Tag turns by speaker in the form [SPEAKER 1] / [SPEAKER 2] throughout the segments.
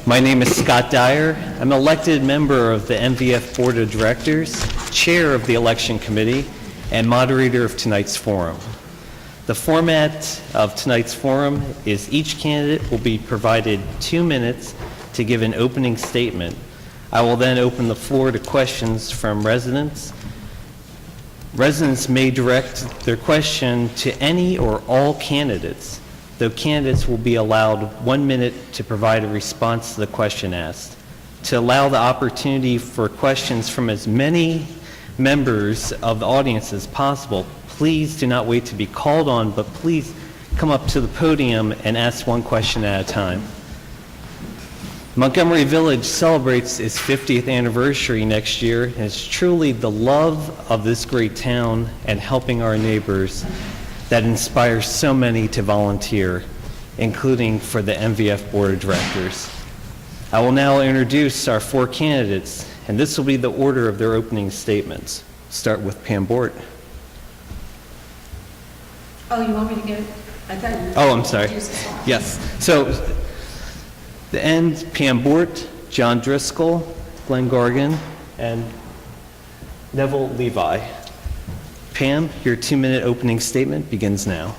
[SPEAKER 1] My name is Scott Dyer. I'm an elected member of the MVF Board of Directors, chair of the Election Committee, and moderator of tonight's forum. The format of tonight's forum is each candidate will be provided 2 minutes to give an opening statement. I will then open the floor to questions from residents. Residents may direct their question to any or all candidates, though candidates will be allowed 1 minute to provide a response to the question asked. To allow the opportunity for questions from as many members of the audience as possible, please do not wait to be called on, but please come up to the podium and ask one question at a time. Montgomery Village celebrates its 50th anniversary next year, and it's truly the love of this great town and helping our neighbors that inspires so many to volunteer, including for the MVF Board of Directors. I will now introduce our 4 candidates, and this will be the order of their opening statements. Start with Pam Bort.
[SPEAKER 2] Oh, you want me to give it? I thought you were
[SPEAKER 1] Oh, I'm sorry.
[SPEAKER 2] use this one.
[SPEAKER 1] Yes. So, the end, Pam Bort, John Driscoll, Glenn Gargan, and Neville Levi. Pam, your 2-minute opening statement begins now.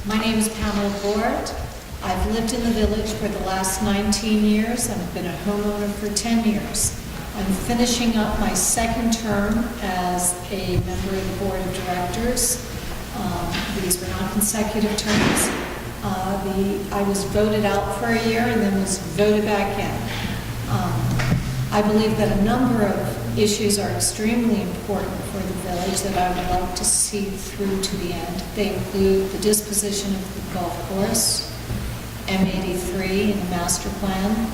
[SPEAKER 2] My name is Pamela Bort. I've lived in the village for the last 19 years and I've been a homeowner for 10 years. I'm finishing up my 2nd term as a member of the Board of Directors. These were not consecutive terms. I was voted out for a year and then was voted back in. I believe that a number of issues are extremely important for the village that I would like to see through to the end. They include the disposition of the golf course, M83 and the master plan,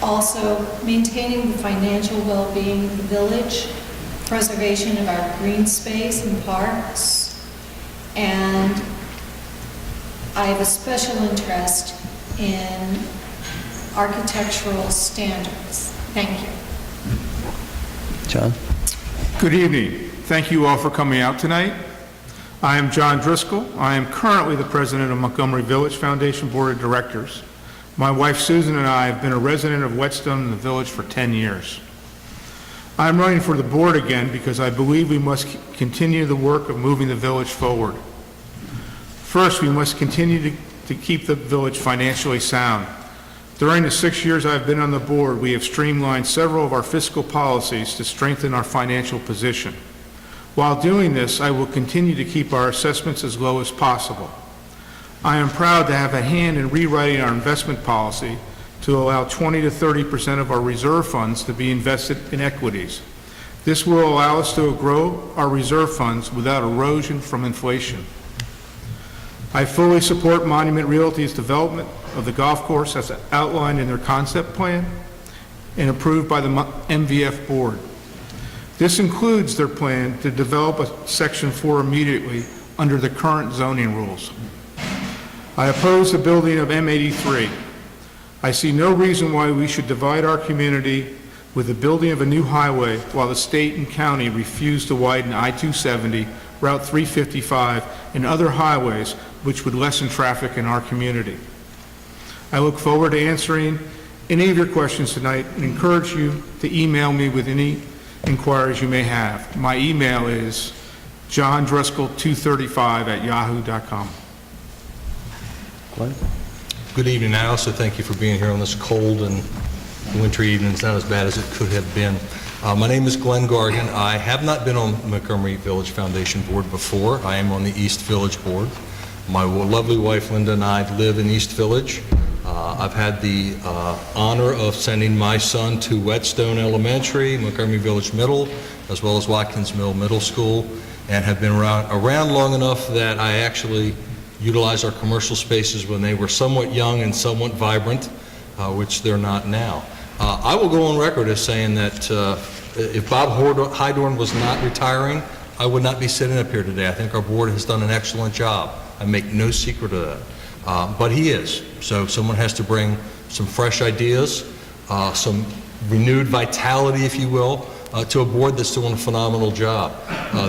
[SPEAKER 2] also maintaining the financial well-being of the village, preservation of our green space and parks, and I have a special interest in architectural standards. Thank you.
[SPEAKER 1] John?
[SPEAKER 3] Good evening. Thank you all for coming out tonight. I am John Driscoll. I am currently the president of Montgomery Village Foundation Board of Directors. My wife Susan and I have been a resident of Whetstone in the village for 10 years. I am running for the board again because I believe we must continue the work of moving the village forward. First, we must continue to keep the village financially sound. During the 6 years I've been on the board, we have streamlined several of our fiscal policies to strengthen our financial position. While doing this, I will continue to keep our assessments as low as possible. I am proud to have a hand in rewriting our investment policy to allow 20 to 30% of our reserve funds to be invested in equities. This will allow us to grow our reserve funds without erosion from inflation. I fully support Monument Realty's development of the golf course as outlined in their concept plan and approved by the MVF board. This includes their plan to develop a Section 4 immediately under the current zoning rules. I oppose the building of M83. I see no reason why we should divide our community with the building of a new highway while the state and county refuse to widen I-270, Route 355, and other highways which would lessen traffic in our community. I look forward to answering any of your questions tonight and encourage you to email me with any inquiries you may have. My email is johndriscoll235@yahoo.com.
[SPEAKER 1] Glenn?
[SPEAKER 4] Good evening. I also thank you for being here on this cold and wintry evening. It's not as bad as it could have been. My name is Glenn Gargan. I have not been on Montgomery Village Foundation Board before. I am on the East Village Board. My lovely wife Linda and I live in East Village. I've had the honor of sending my son to Whetstone Elementary, Montgomery Village Middle, as well as Watkins Mill Middle School, and have been around long enough that I actually utilized our commercial spaces when they were somewhat young and somewhat vibrant, which they're not now. I will go on record as saying that if Bob Hydorn was not retiring, I would not be sitting up here today. I think our board has done an excellent job. I make no secret of that. But he is. So someone has to bring some fresh ideas, some renewed vitality, if you will, to a board that's doing a phenomenal job.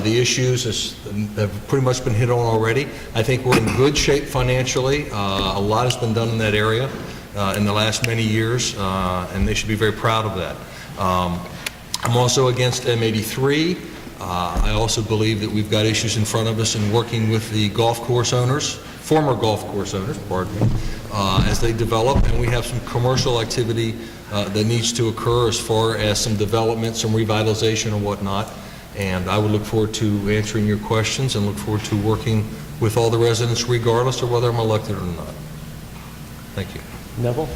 [SPEAKER 4] The issues have pretty much been hit on already. I think we're in good shape financially. A lot has been done in that area. in the last many years, and they should be very proud of that. I'm also against M83. I also believe that we've got issues in front of us in working with the golf course owners, former golf course owners, pardon me, as they develop, and we have some commercial activity that needs to occur as far as some development, some revitalization and whatnot. And I would look forward to answering your questions and look forward to working with all the residents regardless of whether I'm elected or not. Thank you.
[SPEAKER 1] Neville?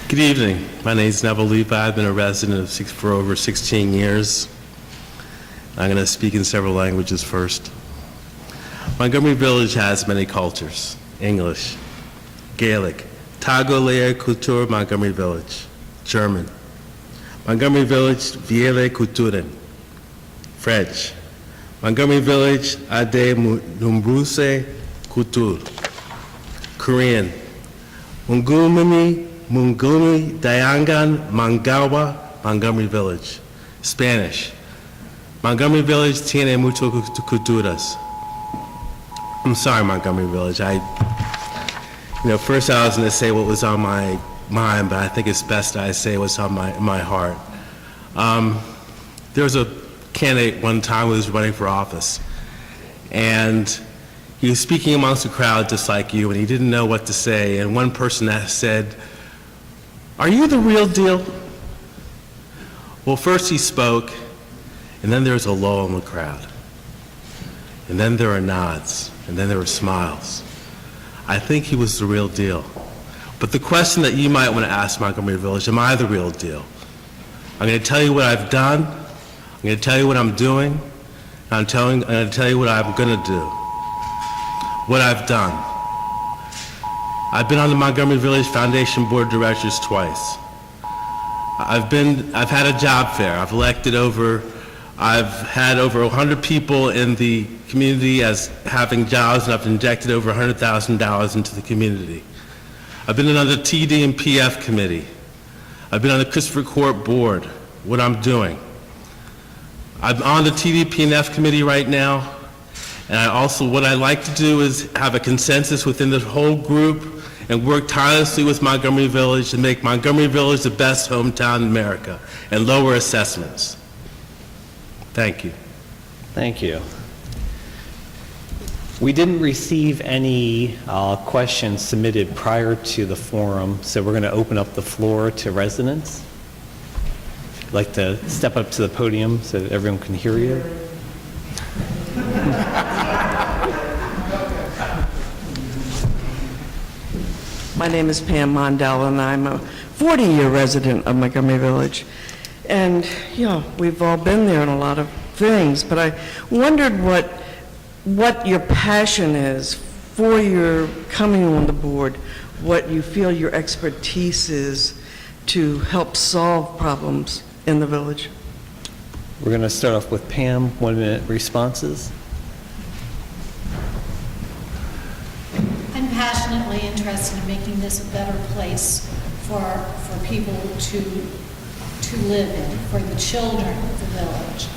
[SPEAKER 5] Good evening. My name is Neville Levi. I've been a resident for over 16 years. I'm going to speak in several languages first. Montgomery Village has many cultures: English, Gaelic, Tagalog Kultur Montgomery Village, German, Montgomery Village Viele Kulturen, French, Montgomery Village Ade Numbruse Kultur, Korean, Mungumi Dayangan Mangawa Montgomery Village, Spanish, Montgomery Village tiene muchas culturas. I'm sorry, Montgomery Village. First I was going to say what was on my mind, but I think it's best I say what's on my heart. There was a candidate one time who was running for office, and he was speaking amongst a crowd just like you, and he didn't know what to say, and one person said, "Are you the real deal?" Well, first he spoke, and then there was a lull in the crowd. And then there are nods, and then there were smiles. I think he was the real deal. But the question that you might want to ask Montgomery Village, am I the real deal? I'm going to tell you what I've done, I'm going to tell you what I'm doing, and I'm going to tell you what I'm going to do. What I've done. I've been on the Montgomery Village Foundation Board of Directors twice. I've had a job fair. I've had over 100 people in the community as having jobs, and I've injected over $100,000 into the community. I've been on the TD and PF committee. I've been on the Christopher Court board, what I'm doing. I'm on the TD and F committee right now, and what I like to do is have a consensus within the whole group and work tirelessly with Montgomery Village to make Montgomery Village the best hometown in America and lower assessments. Thank you.
[SPEAKER 1] Thank you. We didn't receive any questions submitted prior to the forum, so we're going to open up the floor to residents. If you'd like to step up to the podium so that everyone can hear you.
[SPEAKER 6] My name is Pam Mondell, and I'm a 40-year resident of Montgomery Village. And, we've all been there in a lot of things, but I wondered what your passion is for your coming on the board, what you feel your expertise is to help solve problems in the village.
[SPEAKER 1] We're going to start off with Pam, 1-minute responses.
[SPEAKER 2] I'm passionately interested in making this a better place for people to live in, for the children of the village.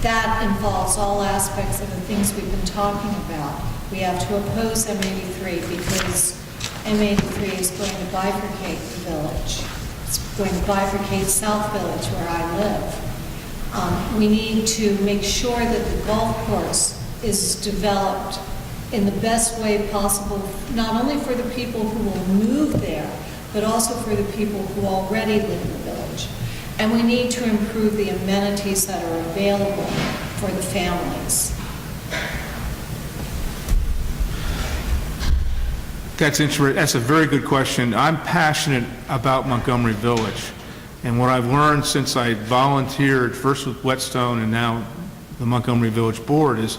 [SPEAKER 2] That involves all aspects of the things we've been talking about. We have to oppose M83 because M83 is going to bifurcate the village. It's going to bifurcate South Village, where I live. We need to make sure that the golf course is developed in the best way possible, not only for the people who will move there, but also for the people who already live in the village. And we need to improve the amenities that are available for the families.
[SPEAKER 3] That's a very good question. I'm passionate about Montgomery Village. And what I've learned since I volunteered, first with Whetstone and now the Montgomery Village Board, is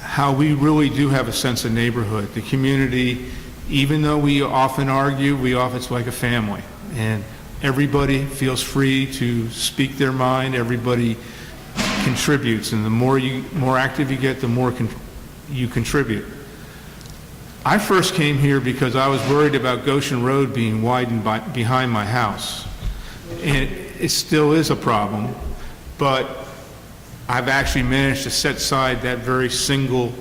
[SPEAKER 3] how we really do have a sense of neighborhood. The community, even though we often argue, it's like a family. And everybody feels free to speak their mind. Everybody contributes. And the more active you get, the more you contribute. I first came here because I was worried about Goshen Road being widened behind my house. And it still is a problem, but I've actually managed to set aside that very single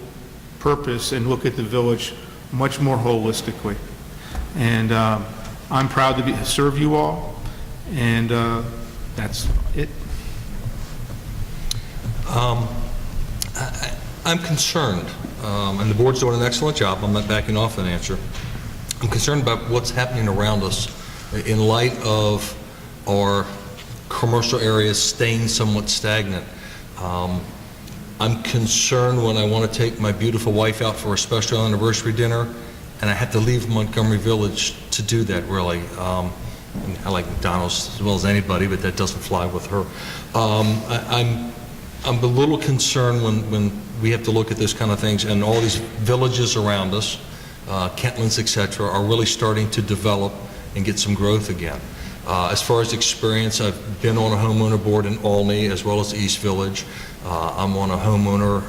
[SPEAKER 3] purpose and look at the village much more holistically. And I'm proud to serve you all, and that's it.
[SPEAKER 4] I'm concerned, and the board's doing an excellent job, I'm not backing off an answer. I'm concerned about what's happening around us in light of our commercial areas staying somewhat stagnant. I'm concerned when I want to take my beautiful wife out for a special anniversary dinner, and I have to leave Montgomery Village to do that, really. I like McDonald's as well as anybody, but that doesn't fly with her. I'm a little concerned when we have to look at this kind of things, and all these villages around us, Kentlands, et cetera, are really starting to develop and get some growth again. As far as experience, I've been on a homeowner board in Olney as well as East Village. I'm on a homeowner,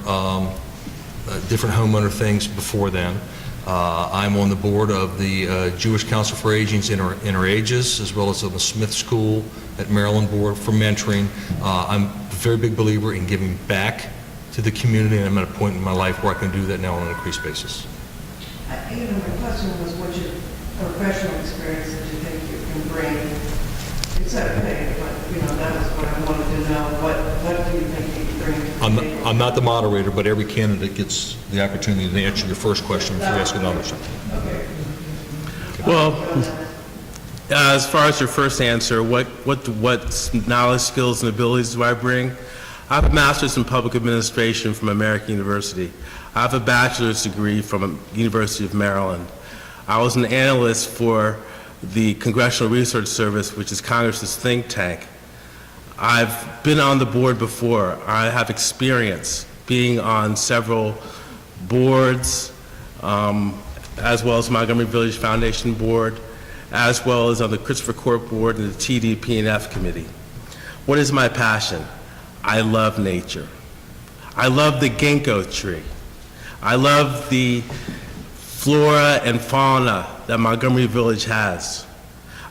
[SPEAKER 4] different homeowner things before then. I'm on the board of the Jewish Council for Aging's Interages, as well as on the Smith School at Maryland Board for mentoring. I'm a very big believer in giving back to the community, and I'm at a point in my life where I can do that now on an increased basis.
[SPEAKER 7] My question was, what's your professional experience that you think you can bring? It's okay, but, that was what I wanted to know. What do you think you can bring to the table?
[SPEAKER 4] I'm not the moderator, but every candidate gets the opportunity to answer your first question before you ask another.
[SPEAKER 7] Okay.
[SPEAKER 5] Well, as far as your first answer, what knowledge, skills, and abilities do I bring? I have a master's in public administration from American University. I have a bachelor's degree from University of Maryland. I was an analyst for the Congressional Research Service, which is Congress's think tank. I've been on the board before. I have experience being on several boards, as well as Montgomery Village Foundation Board, as well as on the Christopher Court Board and the TDP&F Committee. What is my passion? I love nature. I love the ginkgo tree. I love the flora and fauna that Montgomery Village has.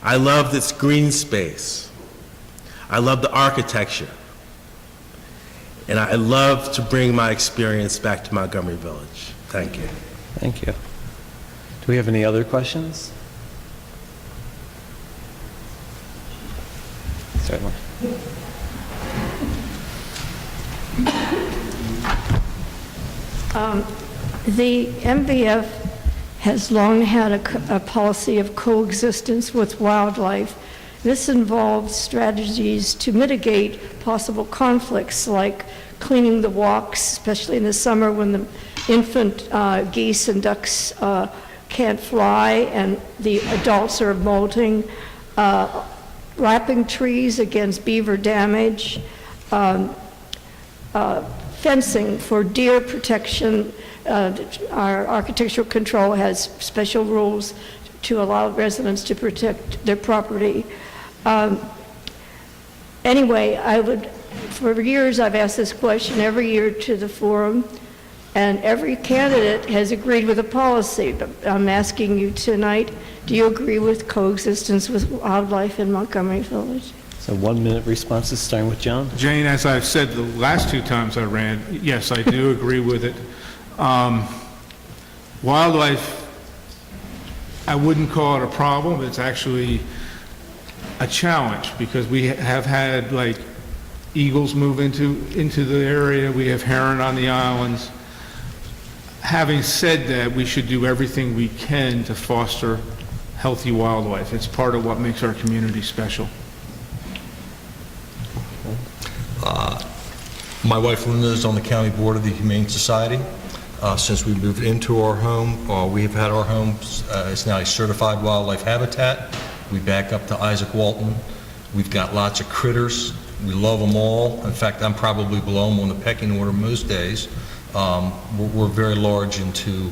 [SPEAKER 5] I love its green space. I love the architecture. And I love to bring my experience back to Montgomery Village. Thank you.
[SPEAKER 1] Thank you. Do we have any other questions? Certainly.
[SPEAKER 8] The MVF has long had a policy of coexistence with wildlife. This involves strategies to mitigate possible conflicts, like cleaning the walks, especially in the summer when the infant geese and ducks can't fly and the adults are molting, wrapping trees against beaver damage, fencing for deer protection. Our architectural control has special rules to allow residents to protect their property. Anyway, for years I've asked this question every year to the forum, and every candidate has agreed with the policy. But I'm asking you tonight, do you agree with coexistence with wildlife in Montgomery Village?
[SPEAKER 1] So 1 minute responses, starting with John.
[SPEAKER 3] Jane, as I've said the last two times I ran, yes, I do agree with it. Wildlife, I wouldn't call it a problem. It's actually a challenge, because we have had like eagles move into the area. We have heron on the islands. Having said that, we should do everything we can to foster healthy wildlife. It's part of what makes our community special.
[SPEAKER 4] My wife Linda is on the county board of the Humane Society. Since we moved into our home, we have had our home, it's now a certified wildlife habitat. We back up to Isaac Walton. We've got lots of critters. We love them all. In fact, I'm probably below them on the pecking order most days. We're very large into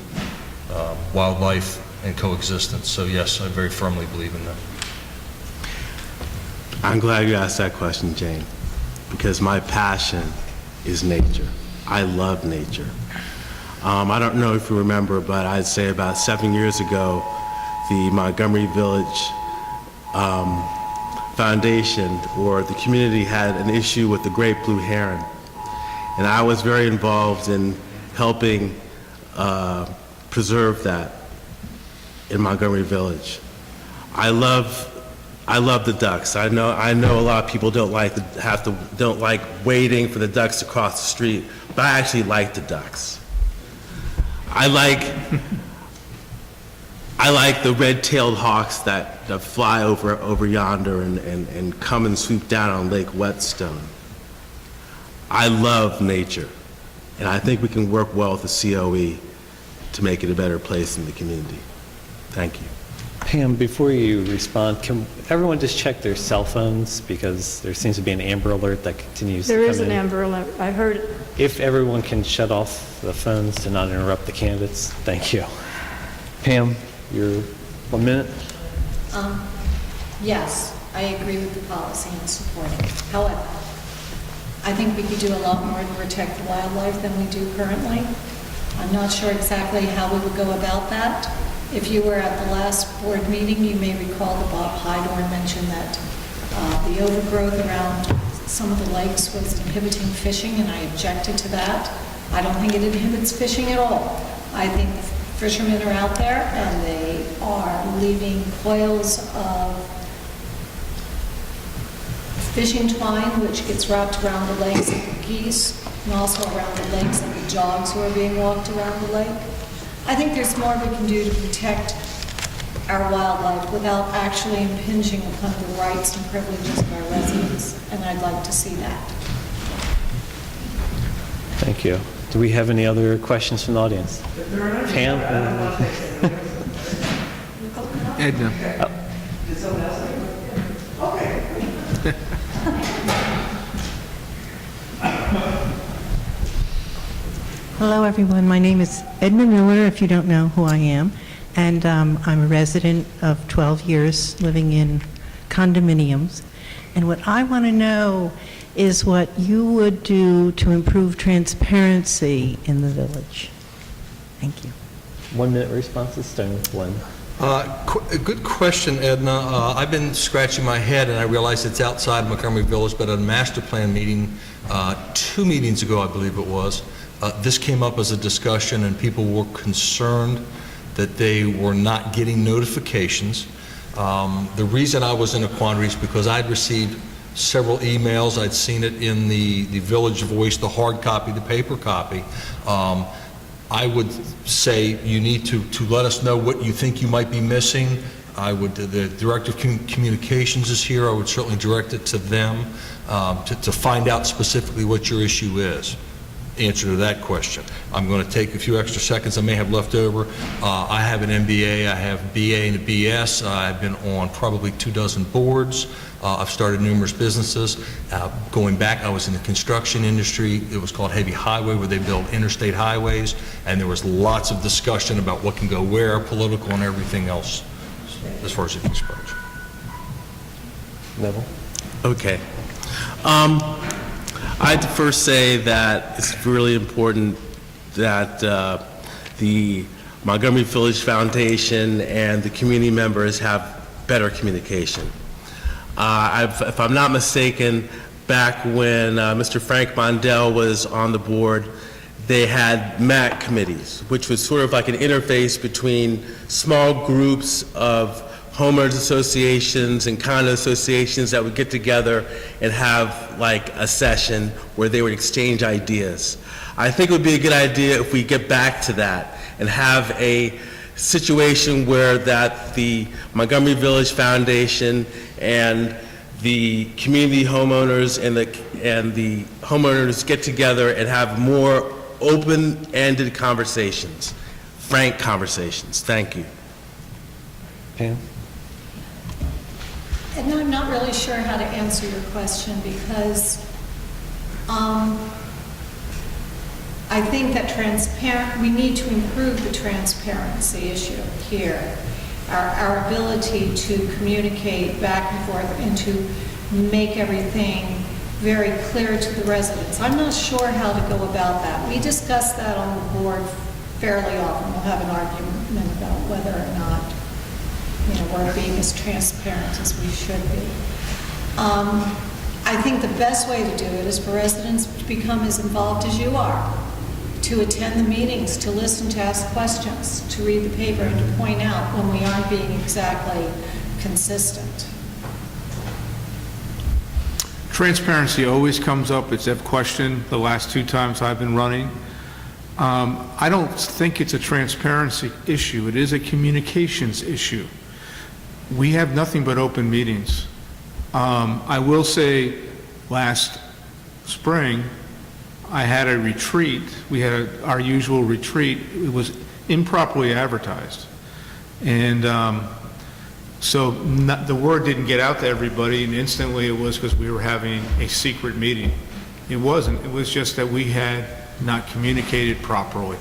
[SPEAKER 4] wildlife and coexistence. So yes, I very firmly believe in that.
[SPEAKER 5] I'm glad you asked that question, Jane, because my passion is nature. I love nature. I don't know if you remember, but I'd say about 7 years ago, the Montgomery Village Foundation, or the community, had an issue with the great blue heron. And I was very involved in helping preserve that. in Montgomery Village. I love the ducks. I know a lot of people don't like waiting for the ducks to cross the street, but I actually like the ducks. I like the red-tailed hawks that fly over yonder and come and swoop down on Lake Whetstone. I love nature, and I think we can work well with the COE to make it a better place in the community. Thank you.
[SPEAKER 1] Pam, before you respond, can everyone just check their cell phones, because there seems to be an Amber Alert that continues to come in?
[SPEAKER 8] There is an Amber Alert. I heard it.
[SPEAKER 1] If everyone can shut off the phones to not interrupt the candidates, thank you. Pam, your 1 minute.
[SPEAKER 2] Yes, I agree with the policy and support it. However, I think we could do a lot more to protect the wildlife than we do currently. I'm not sure exactly how we would go about that. If you were at the last board meeting, you may recall that Bob Hydorn mentioned that the overgrowth around some of the lakes was inhibiting fishing, and I objected to that. I don't think it inhibits fishing at all. I think fishermen are out there and they are leaving coils of fishing twine, which gets wrapped around the legs of the geese and also around the legs of the dogs who are being walked around the lake. I think there's more we can do to protect our wildlife without actually impinging upon the rights and privileges of our residents, and I'd like to see that.
[SPEAKER 1] Thank you. Do we have any other questions from the audience? Pam?
[SPEAKER 3] Edna.
[SPEAKER 9] Hello, everyone. My name is Edna Miller, if you don't know who I am, and I'm a resident of 12 years living in condominiums. And what I want to know is what you would do to improve transparency in the village. Thank you.
[SPEAKER 1] 1 minute responses, starting with Glenn.
[SPEAKER 4] A good question, Edna. I've been scratching my head, and I realize it's outside Montgomery Village, but at a master plan meeting 2 meetings ago, I believe it was, this came up as a discussion, and people were concerned that they were not getting notifications. The reason I was in a quandary is because I'd received several emails. I'd seen it in the Village Voice, the hard copy, the paper copy. I would say you need to let us know what you think you might be missing. The Director of Communications is here. I would certainly direct it to them to find out specifically what your issue is. Answer to that question. I'm going to take a few extra seconds I may have left over. I have an MBA, I have BA and a BS. I've been on probably 24 boards. I've started numerous businesses. Going back, I was in the construction industry. It was called Heavy Highway, where they built interstate highways, and there was lots of discussion about what can go where, political and everything else, as far as it goes.
[SPEAKER 1] Neville?
[SPEAKER 5] Okay. I'd first say that it's really important that the Montgomery Village Foundation and the community members have better communication. If I'm not mistaken, back when Mr. Frank Mondell was on the board, they had MAC committees, which was sort of like an interface between small groups of homeowners associations and condo associations that would get together and have like a session where they would exchange ideas. I think it would be a good idea if we get back to that and have a situation where that the Montgomery Village Foundation and the community homeowners and the homeowners get together and have more open-ended conversations, frank conversations. Thank you.
[SPEAKER 1] Pam?
[SPEAKER 2] And I'm not really sure how to answer your question because I think that we need to improve the transparency issue here. Our ability to communicate back and forth and to make everything very clear to the residents. I'm not sure how to go about that. We discuss that on the board fairly often. We'll have an argument about whether or not we're being as transparent as we should be. I think the best way to do it is for residents to become as involved as you are, to attend the meetings, to listen, to ask questions, to read the paper, and to point out when we aren't being exactly consistent.
[SPEAKER 3] Transparency always comes up. It's a question the last 2 times I've been running. I don't think it's a transparency issue. It is a communications issue. We have nothing but open meetings. I will say, last spring, I had a retreat. We had our usual retreat. It was improperly advertised. And so the word didn't get out to everybody, and instantly it was because we were having a secret meeting. It wasn't. It was just that we had not communicated properly.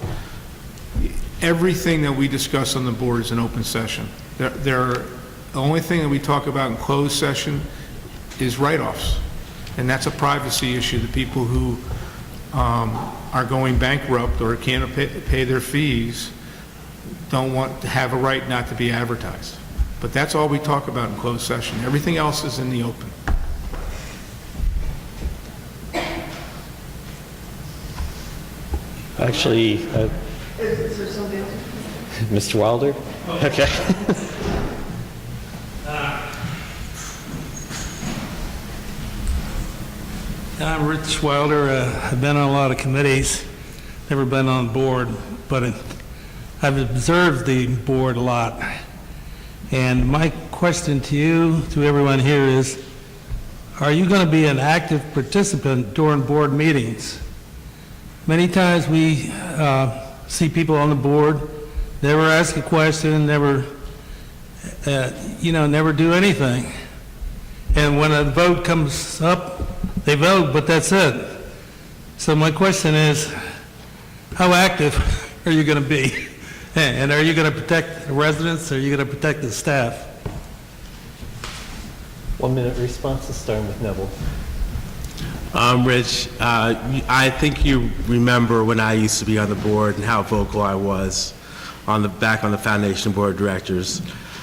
[SPEAKER 3] Everything that we discuss on the board is an open session. The only thing that we talk about in closed session is write-offs, and that's a privacy issue. The people who are going bankrupt or can't pay their fees don't want to have a right not to be advertised. But that's all we talk about in closed session. Everything else is in the open.
[SPEAKER 1] Actually,
[SPEAKER 7] Is there something else?
[SPEAKER 1] Mr. Wilder? Okay.
[SPEAKER 10] I'm Rich Wilder. I've been on a lot of committees, never been on the board, but I've observed the board a lot. And my question to you, to everyone here is, are you going to be an active participant during board meetings? Many times we see people on the board, never ask a question, never do anything. And when a vote comes up, they vote, but that's it. So my question is, how active are you going to be? And are you going to protect the residents, or are you going to protect the staff?
[SPEAKER 1] 1 minute responses, starting with Neville.
[SPEAKER 5] Rich, I think you remember when I used to be on the board and how vocal I was back on the Foundation Board of Directors.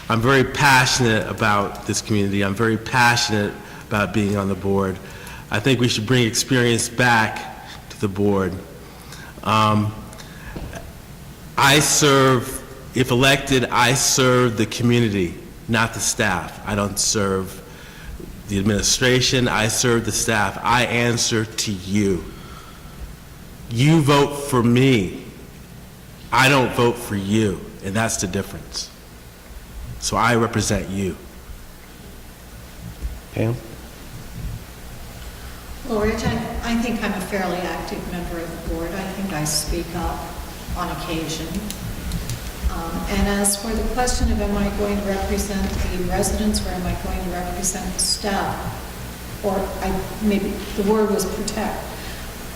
[SPEAKER 5] I'm very passionate about this community. I'm very passionate about being on the board. I think we should bring experience back to the board. I serve, if elected, I serve the community, not the staff. I don't serve the administration, I serve the staff. I answer to you. You vote for me. I don't vote for you, and that's the difference. So I represent you.
[SPEAKER 1] Pam?
[SPEAKER 2] Well, Rich, I think I'm a fairly active member of the board. I think I speak up on occasion. And as for the question of am I going to represent the residents or am I going to represent the staff, or maybe the word was protect,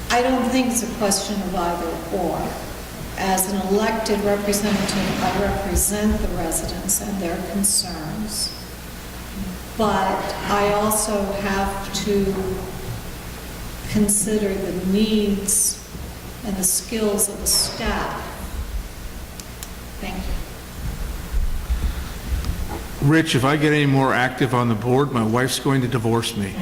[SPEAKER 2] I don't think it's a question of either or. As an elected representative, I represent the residents and their concerns, but I also have to consider the needs and the skills of the staff. Thank you.
[SPEAKER 3] Rich, if I get any more active on the board, my wife's going to divorce me.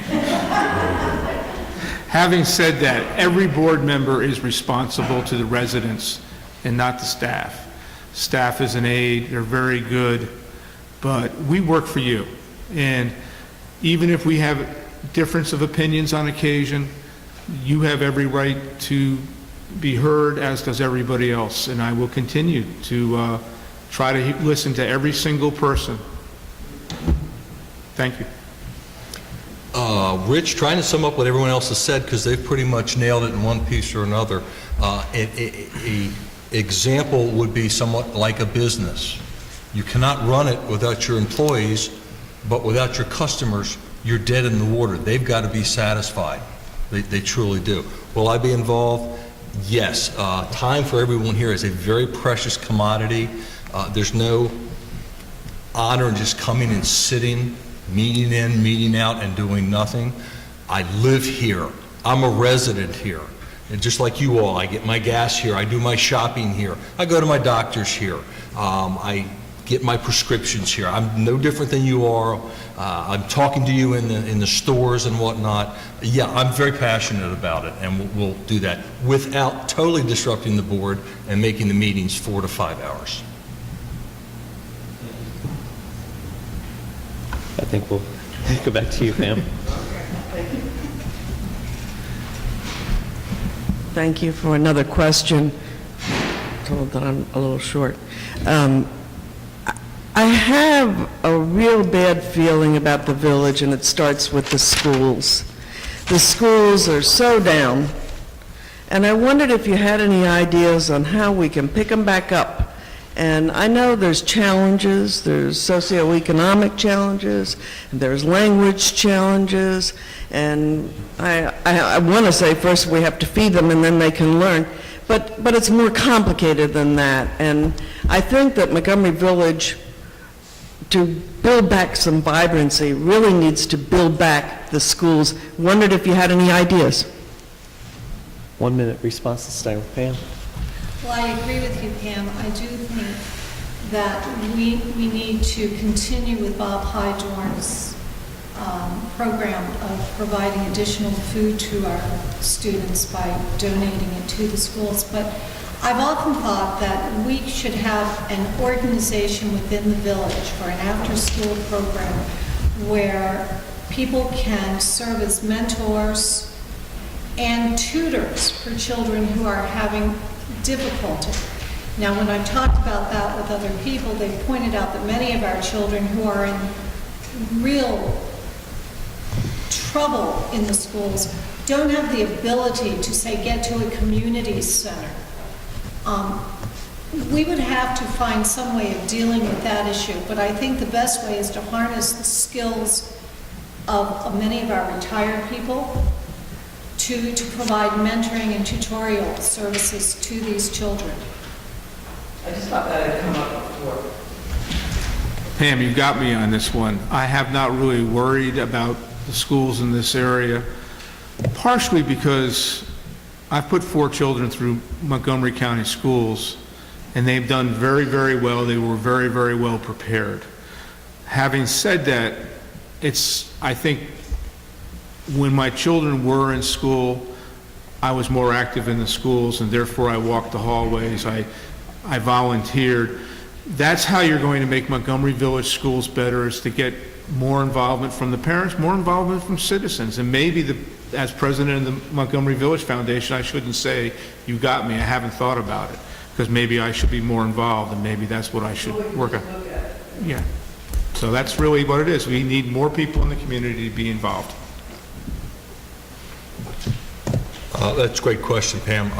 [SPEAKER 3] Having said that, every board member is responsible to the residents and not the staff. Staff is an aid, they're very good, but we work for you. And even if we have difference of opinions on occasion, you have every right to be heard, as does everybody else. And I will continue to try to listen to every single person. Thank you.
[SPEAKER 4] Rich, trying to sum up what everyone else has said, because they've pretty much nailed it in one piece or another. An example would be somewhat like a business. You cannot run it without your employees, but without your customers, you're dead in the water. They've got to be satisfied. They truly do. Will I be involved? Yes. Time for everyone here is a very precious commodity. There's no honor in just coming and sitting, meeting in, meeting out, and doing nothing. I live here. I'm a resident here. And just like you all, I get my gas here. I do my shopping here. I go to my doctors here. I get my prescriptions here. I'm no different than you are. I'm talking to you in the stores and whatnot. Yeah, I'm very passionate about it, and we'll do that without totally disrupting the board and making the meetings 4 to 5 hours.
[SPEAKER 1] I think we'll go back to you, Pam.
[SPEAKER 6] Thank you for another question. Told that I'm a little short. I have a real bad feeling about the village, and it starts with the schools. The schools are so down, and I wondered if you had any ideas on how we can pick them back up. And I know there's challenges, there's socioeconomic challenges, and there's language challenges, and I want to say first we have to feed them and then they can learn, but it's more complicated than that. And I think that Montgomery Village, to build back some vibrancy, really needs to build back the schools. Wondered if you had any ideas.
[SPEAKER 1] 1 minute response to start with Pam.
[SPEAKER 2] Well, I agree with you, Pam. I do think that we need to continue with Bob Hydorn's program of providing additional food to our students by donating it to the schools. But I've often thought that we should have an organization within the village or an after-school program where people can serve as mentors and tutors for children who are having difficulty. Now, when I've talked about that with other people, they've pointed out that many of our children who are in real trouble in the schools don't have the ability to, say, get to a community center. We would have to find some way of dealing with that issue, but I think the best way is to harness the skills of many of our retired people to provide mentoring and tutorial services to these children.
[SPEAKER 7] I just thought that had come up before.
[SPEAKER 3] Pam, you got me on this one. I have not really worried about the schools in this area, partially because I've put 4 children through Montgomery County schools, and they've done very, very well. They were very, very well prepared. Having said that, I think when my children were in school, I was more active in the schools, and therefore I walked the hallways, I volunteered. That's how you're going to make Montgomery Village schools better, is to get more involvement from the parents, more involvement from citizens. And maybe as president of the Montgomery Village Foundation, I shouldn't say, you got me, I haven't thought about it, because maybe I should be more involved, and maybe that's what I should work on. Yeah. So that's really what it is. We need more people in the community to be involved.
[SPEAKER 4] That's a great question, Pam.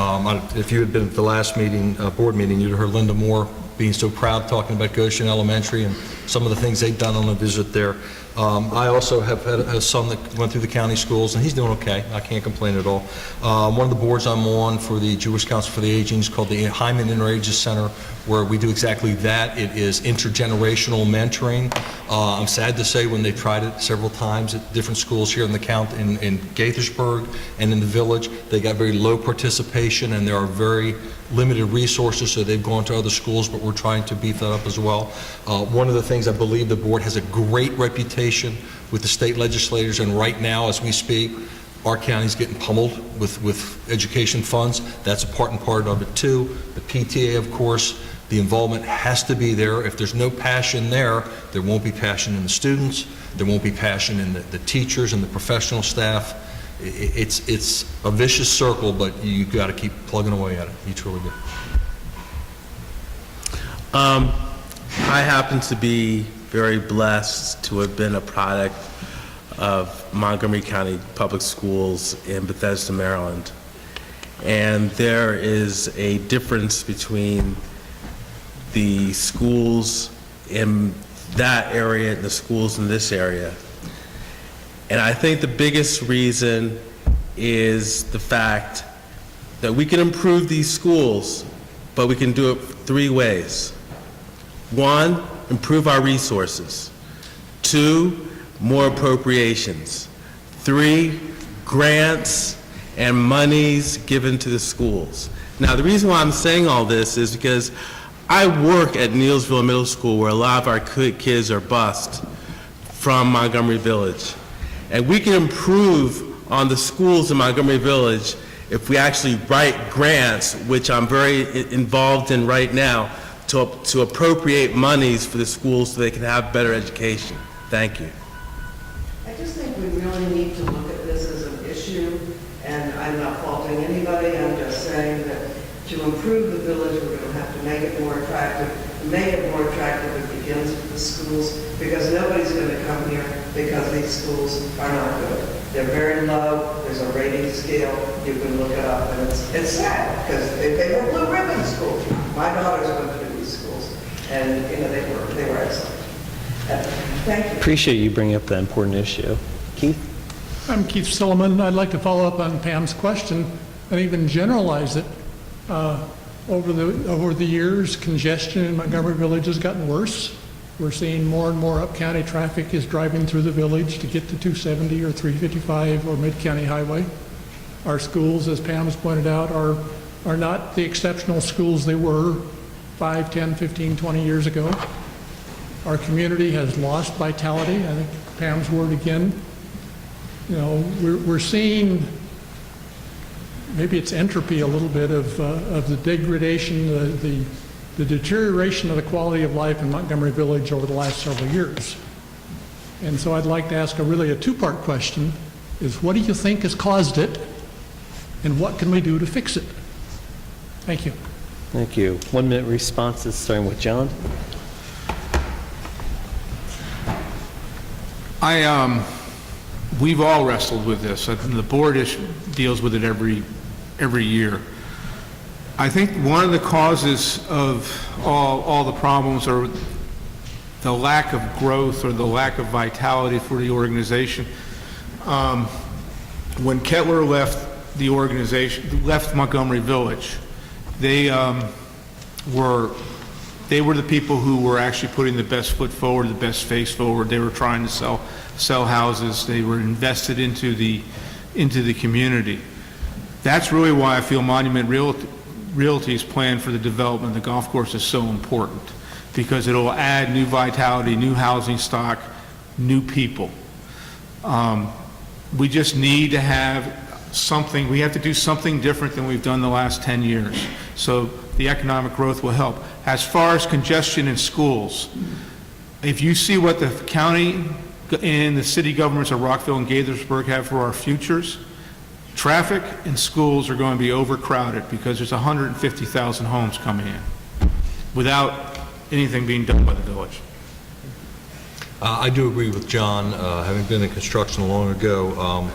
[SPEAKER 4] If you had been at the last meeting, board meeting, you'd have heard Linda Moore being so proud talking about Goshen Elementary and some of the things they've done on a visit there. I also have had a son that went through the county schools, and he's doing okay. I can't complain at all. One of the boards I'm on for the Jewish Council for the Aging is called the Hyman Interages Center, where we do exactly that. It is intergenerational mentoring. I'm sad to say when they've tried it several times at different schools here in the county, in Gaithersburg and in the village, they got very low participation, and there are very limited resources, so they've gone to other schools, but we're trying to beef that up as well. One of the things I believe the board has a great reputation with the state legislators, and right now, as we speak, our county's getting pummeled with education funds. That's a part and part of it too. The PTA, of course, the involvement has to be there. If there's no passion there won't be passion in the students, there won't be passion in the teachers and the professional staff. It's a vicious circle, but you got to keep plugging away at it. You truly do.
[SPEAKER 5] I happen to be very blessed to have been a product of Montgomery County Public Schools in Bethesda, Maryland. And there is a difference between the schools in that area and the schools in this area. And I think the biggest reason is the fact that we can improve these schools, but we can do it 3 ways. 1, improve our resources. 2, more appropriations. 3, grants and monies given to the schools. Now, the reason why I'm saying all this is because I work at Nealsville Middle School, where a lot of our kids are bused from Montgomery Village. And we can improve on the schools in Montgomery Village if we actually write grants, which I'm very involved in right now, to appropriate monies for the schools so they can have better education. Thank you.
[SPEAKER 7] I just think we really need to look at this as an issue, and I'm not faulting anybody, I'm just saying that to improve the village, we're going to have to make it more attractive. To make it more attractive, it begins with the schools, because nobody's going to come here because these schools are not good. They're very low, there's a rating scale, you can look it up, and it's sad, because they were blue ribbon schools. My daughters went through these schools, and they were excellent. Thank you.
[SPEAKER 1] Appreciate you bringing up that important issue. Keith?
[SPEAKER 11] I'm Keith Silliman. I'd like to follow up on Pam's question and even generalize it. Over the years, congestion in Montgomery Village has gotten worse. We're seeing more and more up-county traffic is driving through the village to get to 270 or 355 or Mid-County Highway. Our schools, as Pam's pointed out, are not the exceptional schools they were 5, 10, 15, 20 years ago. Our community has lost vitality. I think Pam's word again. You know, we're seeing, maybe it's entropy a little bit of the degradation, the deterioration of the quality of life in Montgomery Village over the last several years. And so I'd like to ask a two-part question, is what do you think has caused it, and what can we do to fix it? Thank you.
[SPEAKER 1] Thank you. 1 minute responses, starting with John.
[SPEAKER 3] We've all wrestled with this. The board deals with it every year. I think one of the causes of all the problems are the lack of growth or the lack of vitality for the organization. When Kettler left the organization, left Montgomery Village, they were the people who were actually putting the best foot forward, the best face forward. They were trying to sell houses. They were invested into the community. That's really why I feel Monument Realty's plan for the development of the golf course is so important, because it'll add new vitality, new housing stock, new people. We just need to have something. We have to do something different than we've done the last 10 years. So the economic growth will help. As far as congestion in schools, if you see what the county and the city governments of Rockville and Gaithersburg have for our futures, traffic in schools are going to be overcrowded because there's 150,000 homes coming in without anything being done by the village.
[SPEAKER 4] I do agree with John. Having been in construction long ago,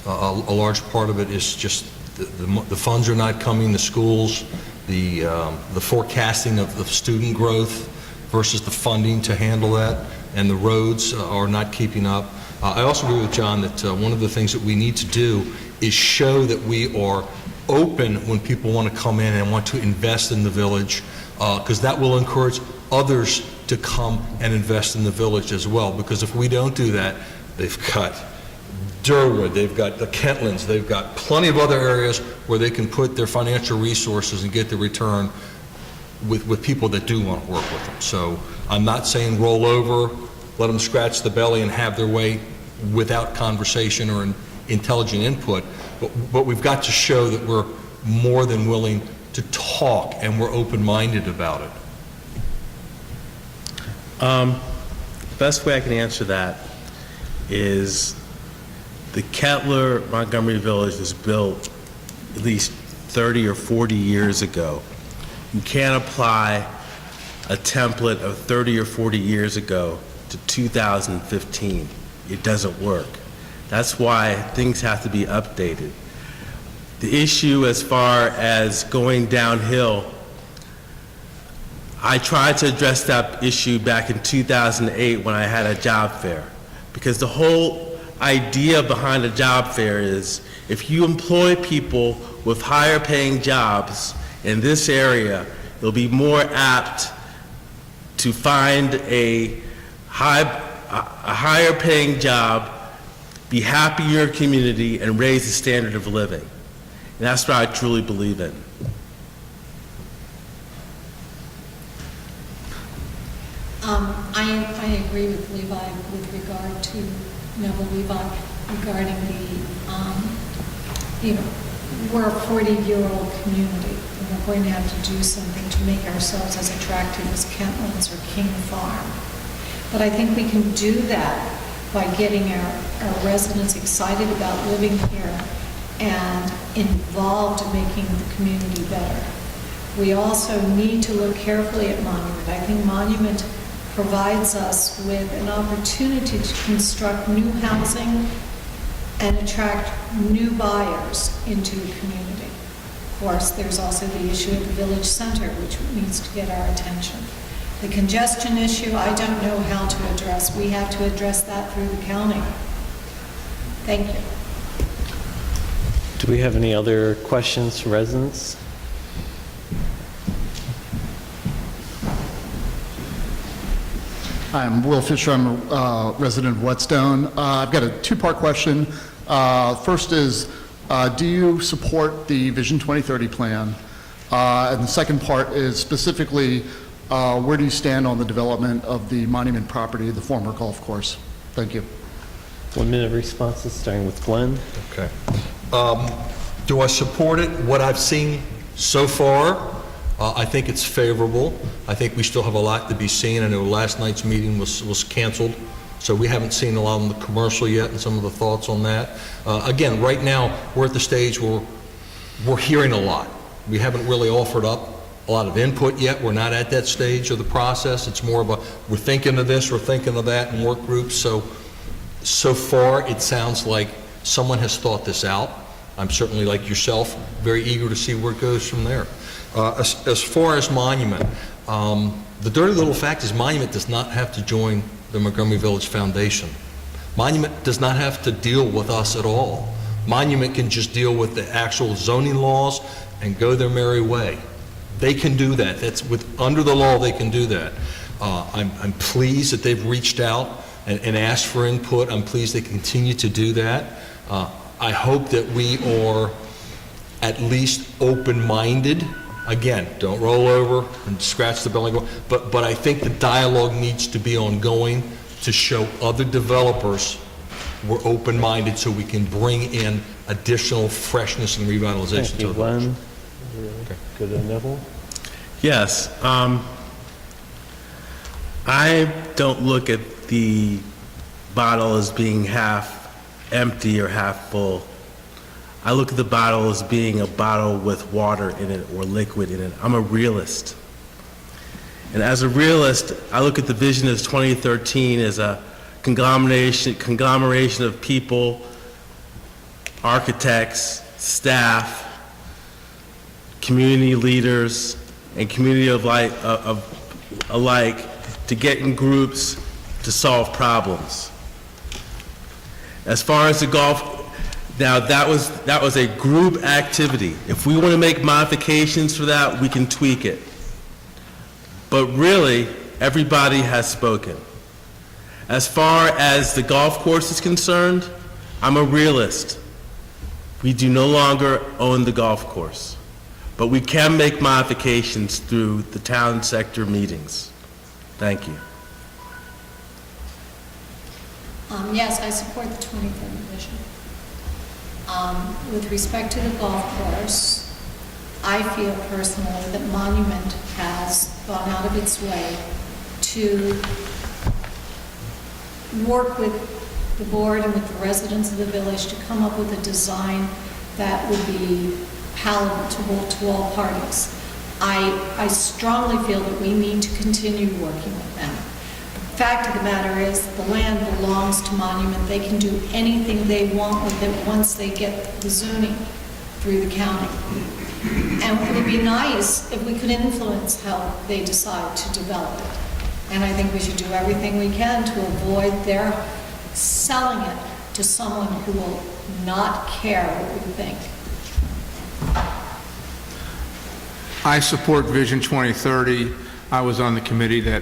[SPEAKER 4] a large part of it is just the funds are not coming to schools, the forecasting of the student growth versus the funding to handle that, and the roads are not keeping up. I also agree with John that one of the things that we need to do is show that we are open when people want to come in and want to invest in the village, because that will encourage others to come and invest in the village as well. Because if we don't do that, they've got Durwood, they've got the Kentlands, they've got plenty of other areas where they can put their financial resources and get the return with people that do want to work with them. So I'm not saying roll over, let them scratch the belly and have their way without conversation or intelligent input, but we've got to show that we're more than willing to talk and we're open-minded about it.
[SPEAKER 5] The best way I can answer that is the Kettler Montgomery Village was built at least 30 or 40 years ago. You can't apply a template of 30 or 40 years ago to 2015. It doesn't work. That's why things have to be updated. The issue as far as going downhill, I tried to address that issue back in 2008 when I had a job fair, because the whole idea behind a job fair is if you employ people with higher paying jobs in this area, you'll be more apt to find a higher paying job, be happy in your community, and raise the standard of living. And that's what I truly believe in.
[SPEAKER 2] agree with Levi with regard to, Neville Levi, regarding the, we're a 40-year-old community, and we're going to have to do something to make ourselves as attractive as Kentlands or King Farm. But I think we can do that by getting our residents excited about living here and involved in making the community better. We also need to look carefully at Monument. I think Monument provides us with an opportunity to construct new housing and attract new buyers into the community. Of course, there's also the issue of the village center, which needs to get our attention. The congestion issue, I don't know how to address. We have to address that through the county. Thank you.
[SPEAKER 1] Do we have any other questions from residents?
[SPEAKER 12] Hi, I'm Will Fisher. I'm a resident of Whetstone. I've got a two-part question. First is, do you support the Vision 2030 plan? And the second part is specifically, where do you stand on the development of the Monument property, the former golf course? Thank you.
[SPEAKER 1] 1 minute responses, starting with Glenn.
[SPEAKER 4] Okay. Do I support it? What I've seen so far, I think it's favorable. I think we still have a lot to be seen. I know last night's meeting was canceled, so we haven't seen a lot on the commercial yet and some of the thoughts on that. Again, right now, we're at the stage where we're hearing a lot. We haven't really offered up a lot of input yet. We're not at that stage of the process. It's more of a, we're thinking of this, we're thinking of that in work groups. So far, it sounds like someone has thought this out. I'm certainly, like yourself, very eager to see where it goes from there. As far as Monument, the dirty little fact is Monument does not have to join the Montgomery Village Foundation. Monument does not have to deal with us at all. Monument can just deal with the actual zoning laws and go their merry way. They can do that. That's under the law, they can do that. I'm pleased that they've reached out and asked for input. I'm pleased they continue to do that. I hope that we are at least open-minded. Again, don't roll over and scratch the belly, but I think the dialogue needs to be ongoing to show other developers we're open-minded so we can bring in additional freshness and revitalization.
[SPEAKER 1] Thank you, Glenn. Go to Neville.
[SPEAKER 5] Yes. I don't look at the bottle as being half empty or half full. I look at the bottle as being a bottle with water in it or liquid in it. I'm a realist. And as a realist, I look at the Vision as 2013 as a conglomeration of people, architects, staff, community leaders, and community alike to get in groups to solve problems. As far as the golf, now that was a group activity. If we want to make modifications for that, we can tweak it. But really, everybody has spoken. As far as the golf course is concerned, I'm a realist. We do no longer own the golf course, but we can make modifications through the town sector meetings. Thank you.
[SPEAKER 2] Yes, I support the 2030 vision. With respect to the golf course, I feel personally that Monument has gone out of its way to work with the board and with the residents of the village to come up with a design that would be palatable to all parties. I strongly feel that we need to continue working with them. The fact of the matter is, the land belongs to Monument. They can do anything they want with it once they get the zoning through the county. And it would be nice if we could influence how they decide to develop it. And I think we should do everything we can to avoid their selling it to someone who will not care what we think.
[SPEAKER 3] I support Vision 2030. I was on the committee that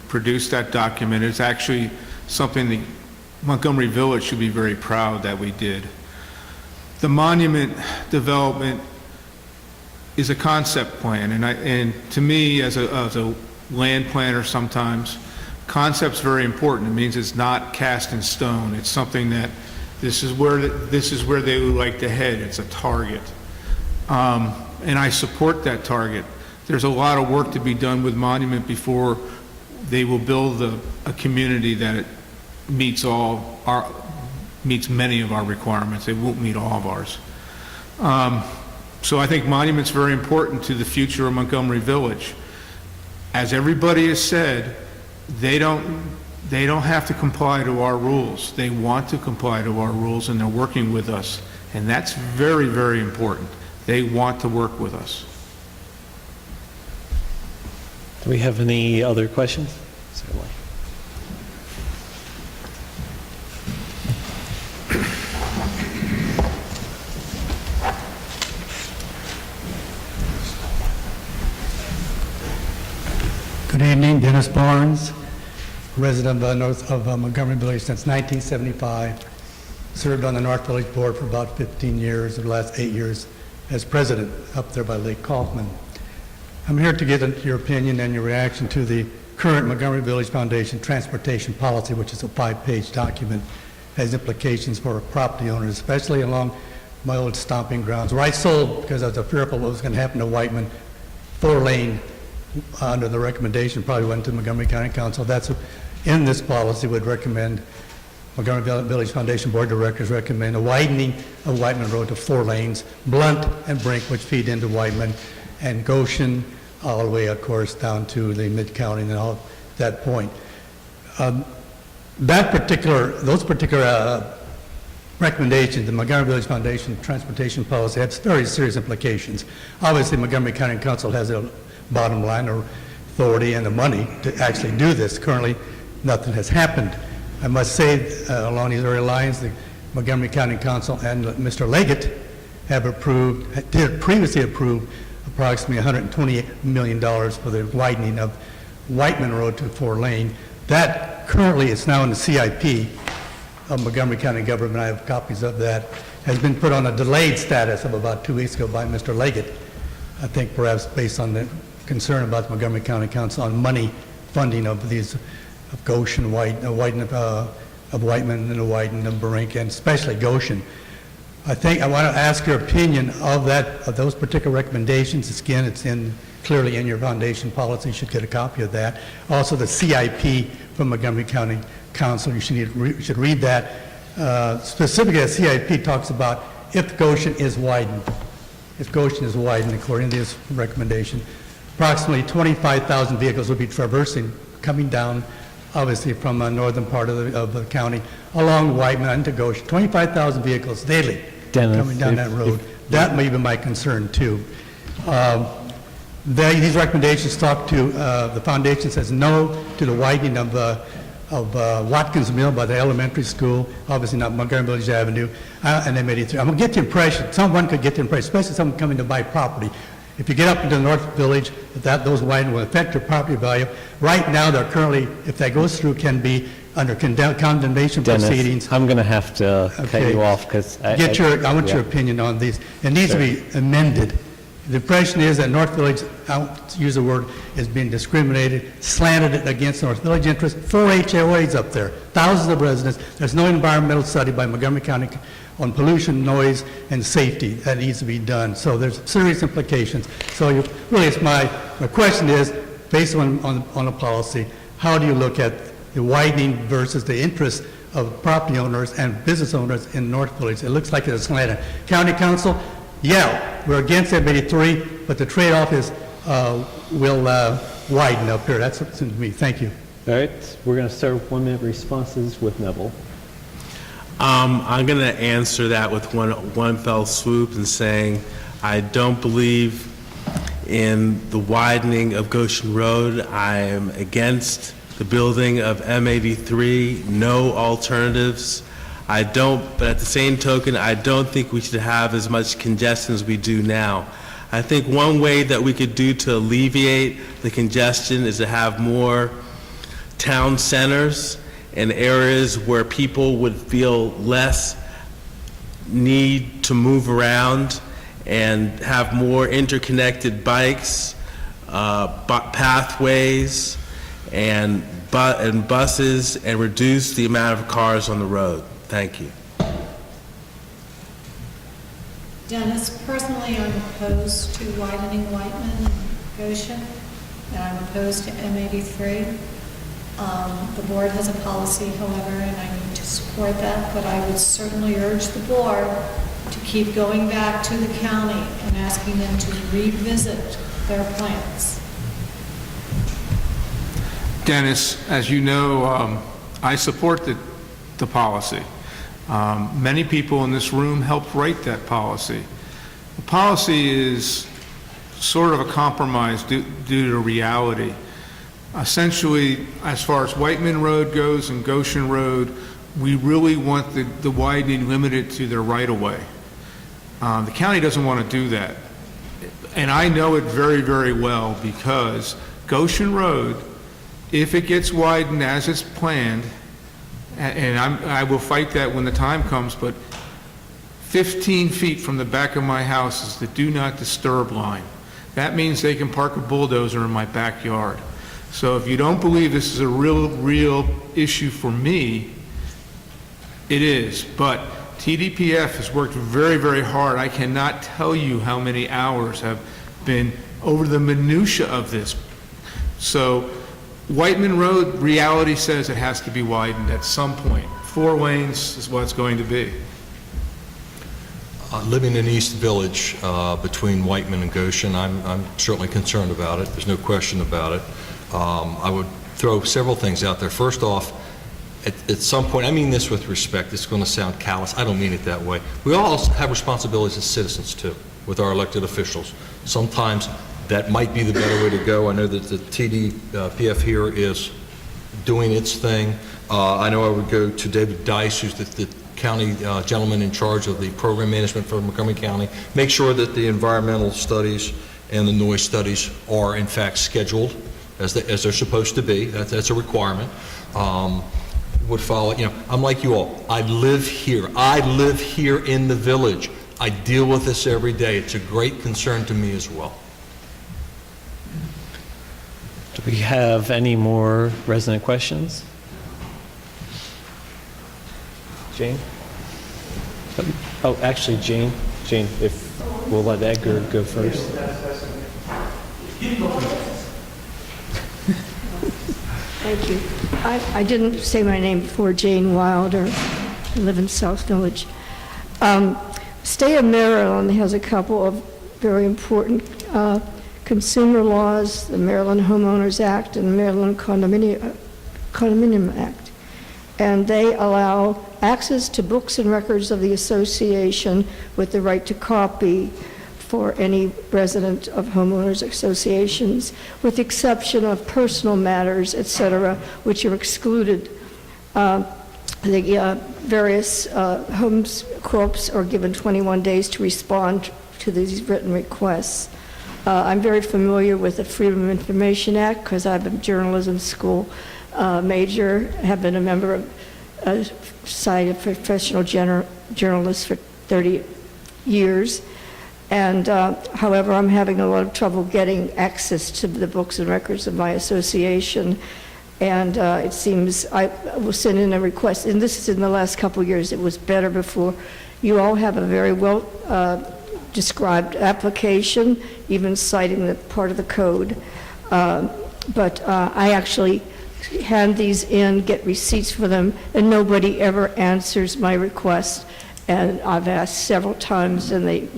[SPEAKER 3] produced that document. It's actually something the Montgomery Village should be very proud that we did. The monument development is a concept plan, and to me, as a land planner sometimes, Concept's very important. It means it's not cast in stone. It's something that this is where they would like to head. It's a target. And I support that target. There's a lot of work to be done with Monument before they will build a community that it meets many of our requirements. It won't meet all of ours. So I think Monument's very important to the future of Montgomery Village. As everybody has said, they don't have to comply to our rules. They want to comply to our rules, and they're working with us. And that's very, very important. They want to work with us.
[SPEAKER 1] Do we have any other questions? Certainly.
[SPEAKER 13] Good evening, Dennis Barnes, resident of Montgomery Village since 1975. Served on the North Village Board for about 15 years, the last 8 years as president up there by Lake Kaufman. I'm here to get your opinion and your reaction to the current Montgomery Village Foundation transportation policy, which is a 5-page document, has implications for property owners, especially along my old stomping grounds, where I sold because I was fearful what was going to happen to Whiteman, 4-lane under the recommendation, probably went to Montgomery County Council. That's in this policy would recommend, Montgomery Village Foundation Board of Directors recommend a widening of Whiteman Road to 4 lanes, Blunt and Brink, which feed into Whiteman, and Goshen all the way, of course, down to the mid-county and all that point. Those particular recommendations, the Montgomery Village Foundation transportation policy has very serious implications. Obviously, Montgomery County Council has a bottom line or authority and the money to actually do this. Currently, nothing has happened. I must say, along these early lines, the Montgomery County Council and Mr. Leggett did previously approve approximately $128 million for the widening of Whiteman Road to 4-lane. That currently is now in the CIP of Montgomery County government. I have copies of that. Has been put on a delayed status of about 2 weeks ago by Mr. Leggett. I think perhaps based on the concern about the Montgomery County Council on money funding of these, of Goshen, of Whiteman and the Whiteman of Brink, and especially Goshen. I think I want to ask your opinion of those particular recommendations. Again, it's clearly in your foundation policy. You should get a copy of that. Also, the CIP from Montgomery County Council. You should read that. Specifically, the CIP talks about if Goshen is widened. If Goshen is widened, according to this recommendation, approximately 25,000 vehicles will be traversing, coming down, obviously from the northern part of the county, along Whiteman into Goshen. 25,000 vehicles daily coming down that road. That may be my concern, too. These recommendations talk to, the foundation says no to the widening of Watkins Mill by the elementary school, obviously not Montgomery Village Avenue, and M83. I'm going to get the impression, someone could get the impression, especially someone coming to buy property, if you get up into the North Village, those widening will affect your property value. Right now, they're currently, if that goes through, can be under condemnation proceedings.
[SPEAKER 1] I'm going to have to cut you off because
[SPEAKER 13] I want your opinion on these. It needs to be amended. The impression is that North Village, I'll use the word, is being discriminated, slanted against North Village interests. 4 HOAs up there, thousands of residents. There's no environmental study by Montgomery County on pollution, noise, and safety that needs to be done. So there's serious implications. So really, it's my question is, based on a policy, how do you look at the widening versus the interest of property owners and business owners in North Village? It looks like it's slanted. County Council, yeah, we're against M83, but the trade-off is we'll widen up here. That's what it seems to me. Thank you.
[SPEAKER 1] All right, we're going to start 1-minute responses with Neville.
[SPEAKER 5] I'm going to answer that with one fell swoop and saying I don't believe in the widening of Goshen Road. I am against the building of M83, no alternatives. But at the same token, I don't think we should have as much congestion as we do now. I think one way that we could do to alleviate the congestion is to have more town centers in areas where people would feel less need to move around and have more interconnected bikes, pathways, and buses and reduce the amount of cars on the road? Thank you.
[SPEAKER 2] Dennis, personally, I'm opposed to widening Whiteman and Goshen, and I'm opposed to M83. The board has a policy, however, and I need to support that, but I would certainly urge the board to keep going back to the county and asking them to revisit their plans.
[SPEAKER 3] Dennis, as you know, I support the policy. Many people in this room helped write that policy. The policy is sort of a compromise due to reality. Essentially, as far as Whiteman Road goes and Goshen Road, we really want the widening limited to their right-of-way. The county doesn't want to do that. And I know it very, very well because Goshen Road, if it gets widened as it's planned, and I will fight that when the time comes, but 15 feet from the back of my house is the do not disturb line. That means they can park a bulldozer in my backyard. So if you don't believe this is a real issue for me, it is. But TDPF has worked very, very hard. I cannot tell you how many hours have been over the minutia of this. So Whiteman Road, reality says it has to be widened at some point. 4 lanes is what it's going to be.
[SPEAKER 4] Living in East Village between Whiteman and Goshen, I'm certainly concerned about it. There's no question about it. I would throw several things out there. First off, at some point, I mean this with respect, it's going to sound callous, I don't mean it that way. We all have responsibilities as citizens too, with our elected officials. Sometimes that might be the better way to go. I know that the TDPF here is doing its thing. I know I would go to David Dice, who's the county gentleman in charge of the program management for Montgomery County. Make sure that the environmental studies and the noise studies are in fact scheduled as they're supposed to be. That's a requirement. Would follow, I'm like you all. I live here. I live here in the village. I deal with this every day. It's a great concern to me as well.
[SPEAKER 1] Do we have any more resident questions? Jane? Oh, actually, Jane, if we'll let Edgar go first.
[SPEAKER 8] Thank you. I didn't say my name before, Jane Wilder. I live in South Village. State of Maryland has a couple of very important consumer laws, the Maryland Homeowners Act and the Maryland Condominium Act. And they allow access to books and records of the association with the right to copy for any resident of homeowners associations, with the exception of personal matters, et cetera, which are excluded. The various homes corps are given 21 days to respond to these written requests. I'm very familiar with the Freedom of Information Act because I'm a journalism school major, have been a member of a Society of Professional Journalists for 30 years. And however, I'm having a lot of trouble getting access to the books and records of my association. And it seems I will send in a request, and this is in the last couple of years. It was better before. You all have a very well described application, even citing the part of the code. But I actually hand these in, get receipts for them, and nobody ever answers my request. And I've asked several times, and they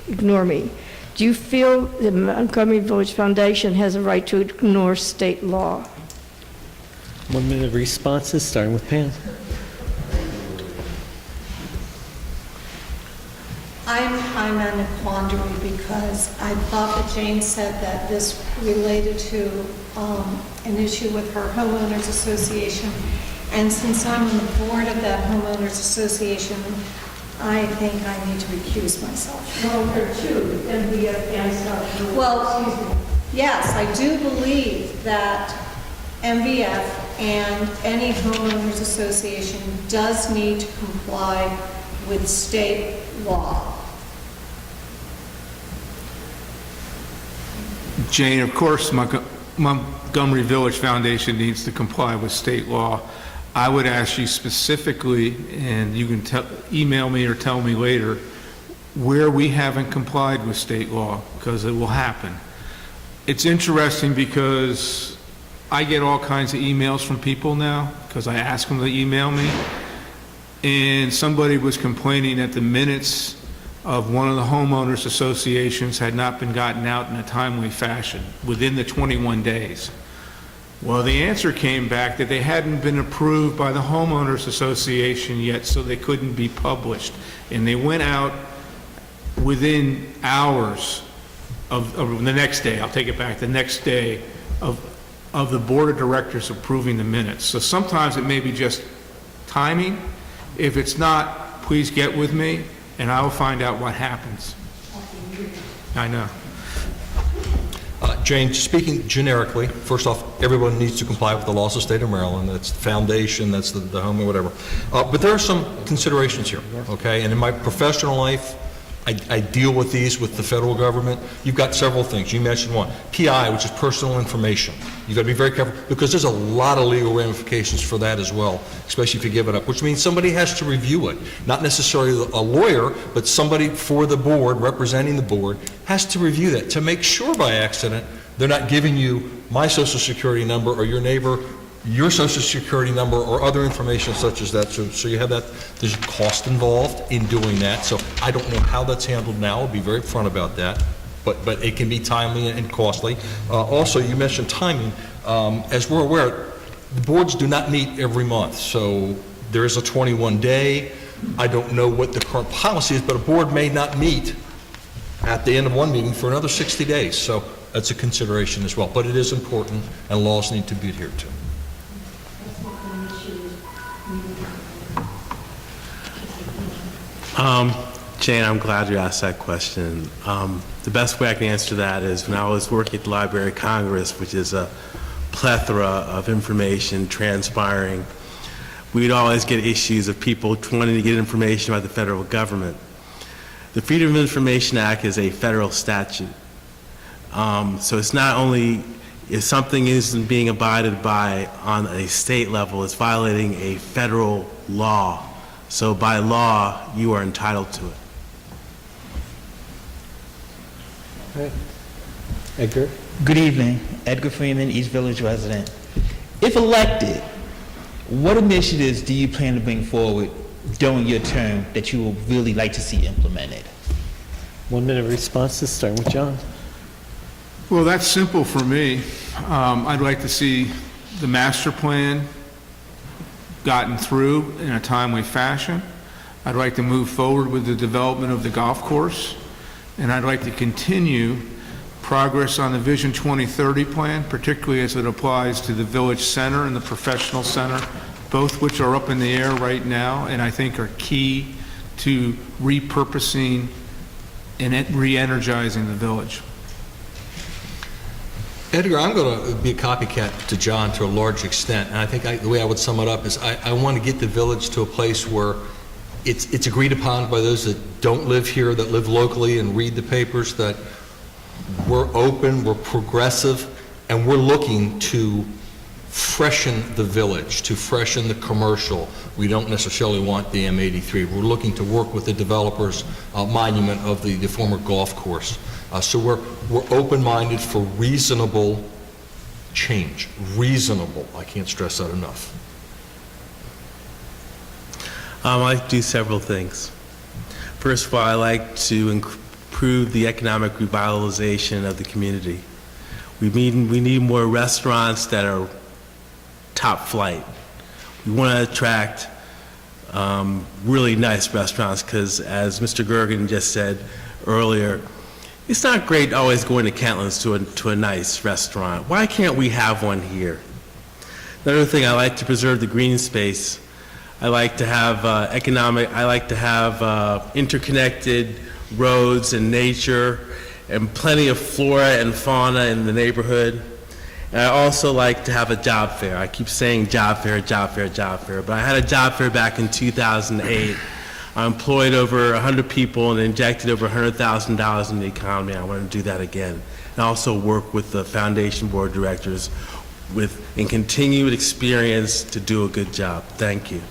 [SPEAKER 8] ignore me. Do you feel the Montgomery Village Foundation has a right to ignore state law?
[SPEAKER 1] 1 minute responses, starting with Pam.
[SPEAKER 2] I'm in a quandary because I thought that Jane said that this related to an issue with her homeowners association. And since I'm on the board of that homeowners association, I think I need to recuse myself.
[SPEAKER 8] Well, there are two, MVF and South.
[SPEAKER 2] Well, yes, I do believe that MVF and any homeowners association does need to comply with state law.
[SPEAKER 3] Jane, of course, Montgomery Village Foundation needs to comply with state law. I would ask you specifically, and you can email me or tell me later, where we haven't complied with state law, because it will happen. It's interesting because I get all kinds of emails from people now, because I ask them to email me, and somebody was complaining that the minutes of one of the homeowners associations had not been gotten out in a timely fashion within the 21 days. Well, the answer came back that they hadn't been approved by the homeowners association yet, so they couldn't be published. And they went out within hours of the next day, I'll take it back, the next day of the board of directors approving the minutes. So sometimes it may be just timing. If it's not, please get with me, and I will find out what happens. I know.
[SPEAKER 4] Jane, speaking generically, first off, everyone needs to comply with the laws of the state of Maryland. That's the foundation, that's the home, or whatever. But there are some considerations here, okay? And in my professional life, I deal with these with the federal government. You've got several things. You mentioned one, PI, which is personal information. You've got to be very careful because there's a lot of legal ramifications for that as well, especially if you give it up, which means somebody has to review it. Not necessarily a lawyer, but somebody for the board, representing the board, has to review that to make sure by accident they're not giving you my social security number or your neighbor your social security number or other information such as that. So you have that, there's a cost involved in doing that. So I don't know how that's handled now. I'll be very upfront about that. But it can be timely and costly. Also, you mentioned timing. As we're aware, the boards do not meet every month. So there is a 21-day. I don't know what the current policy is, but a board may not meet at the end of one meeting for another 60 days. So that's a consideration as well. But it is important, and laws need to be adhered to.
[SPEAKER 5] Jane, I'm glad you asked that question. The best way I can answer that is when I was working at the Library of Congress, which is a plethora of information transpiring, we'd always get issues of people wanting to get information about the federal government. The Freedom of Information Act is a federal statute. So it's not only if something isn't being abided by on a state level, it's violating a federal law. So by law, you are entitled to it.
[SPEAKER 1] Right. Edgar?
[SPEAKER 14] Good evening. Edgar Freeman, East Village resident. If elected, what initiatives do you plan to bring forward during your term that you would really like to see implemented?
[SPEAKER 1] 1 minute responses, starting with John.
[SPEAKER 3] Well, that's simple for me. I'd like to see the master plan gotten through in a timely fashion. I'd like to move forward with the development of the golf course, and I'd like to continue progress on the Vision 2030 plan, particularly as it applies to the Village Center and the Professional Center, both which are up in the air right now and I think are key to repurposing and re-energizing the village.
[SPEAKER 4] Edgar, I'm going to be a copycat to John to a large extent, and I think the way I would sum it up is I want to get the village to a place where it's agreed upon by those that don't live here, that live locally and read the papers, that we're open, we're progressive, and we're looking to freshen the village, to freshen the commercial. We don't necessarily want the M83. We're looking to work with the developer's monument of the former golf course. So we're open-minded for reasonable change. Reasonable. I can't stress that enough.
[SPEAKER 5] I like to do several things. First of all, I like to improve the economic revitalization of the community. We need more restaurants that are top flight. We want to attract really nice restaurants because, as Mr. Gergen just said earlier, it's not great always going to Kentlands to a nice restaurant. Why can't we have one here? Another thing, I like to preserve the green space. I like to have interconnected roads and nature and plenty of flora and fauna in the neighborhood. And I also like to have a job fair. I keep saying job fair, job fair, job fair, but I had a job fair back in 2008. I employed over 100 people and injected over $100,000 in the economy. I want to do that again. and also work with the foundation board of directors in continued experience to do a good job. Thank you.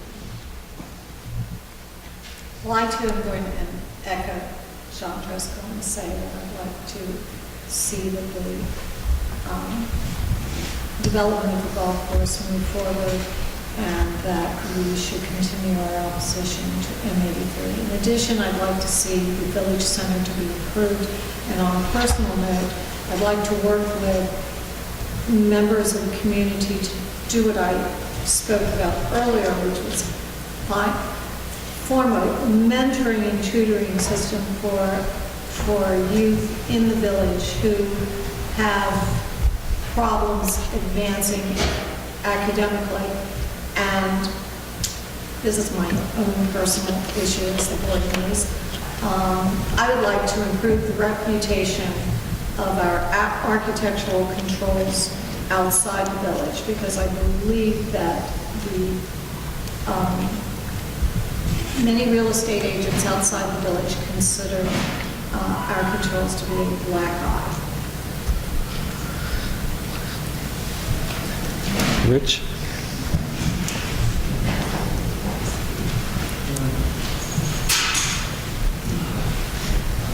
[SPEAKER 2] Well, I too am going to echo John Driscoll and say that I'd like to see that the development of the golf course move forward and that we should continue our opposition to M83. In addition, I'd like to see the village center to be improved. And on a personal note, I'd like to work with members of the community to do what I spoke about earlier, which was form a mentoring and tutoring system for youth in the village who have problems advancing academically. And this is my own personal issue as the board knows. I would like to improve the reputation of our architectural controls outside the village, because I believe that the many real estate agents outside the village consider our controls to be a black eye.
[SPEAKER 1] Rich?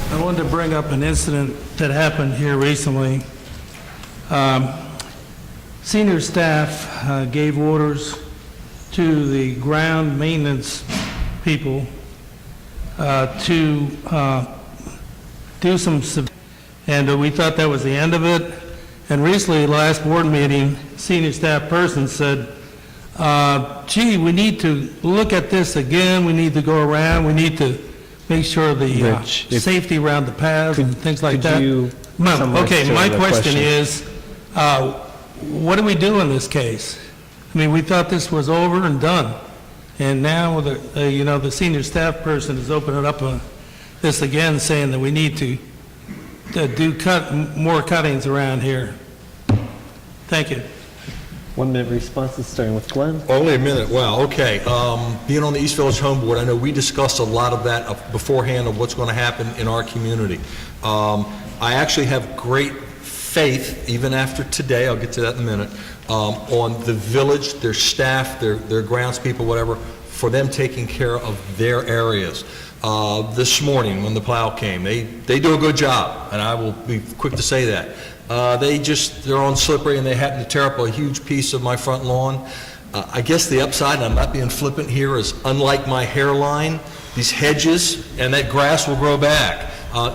[SPEAKER 10] I wanted to bring up an incident that happened here recently. Senior staff gave orders to the ground maintenance people to do some, and we thought that was the end of it. And recently, last board meeting, senior staff person said, gee, we need to look at this again, we need to go around, we need to make sure the safety around the paths and things like that. Okay, my question is, what do we do in this case? I mean, we thought this was over and done, and now the senior staff person is opening up this again, saying that we need to do more cuttings around here. Thank you.
[SPEAKER 1] 1 minute responses, starting with Glenn.
[SPEAKER 4] Only a minute, wow, okay. Being on the East Village Home Board, I know we discussed a lot of that beforehand of what's going to happen in our community. I actually have great faith, even after today, I'll get to that in a minute, on the village, their staff, their groundspeople, whatever, for them taking care of their areas. This morning, when the plow came, they do a good job, and I will be quick to say that. They're on slippery, and they happen to tear up a huge piece of my front lawn. I guess the upside, and I'm not being flippant here, is unlike my hairline, these hedges and that grass will grow back.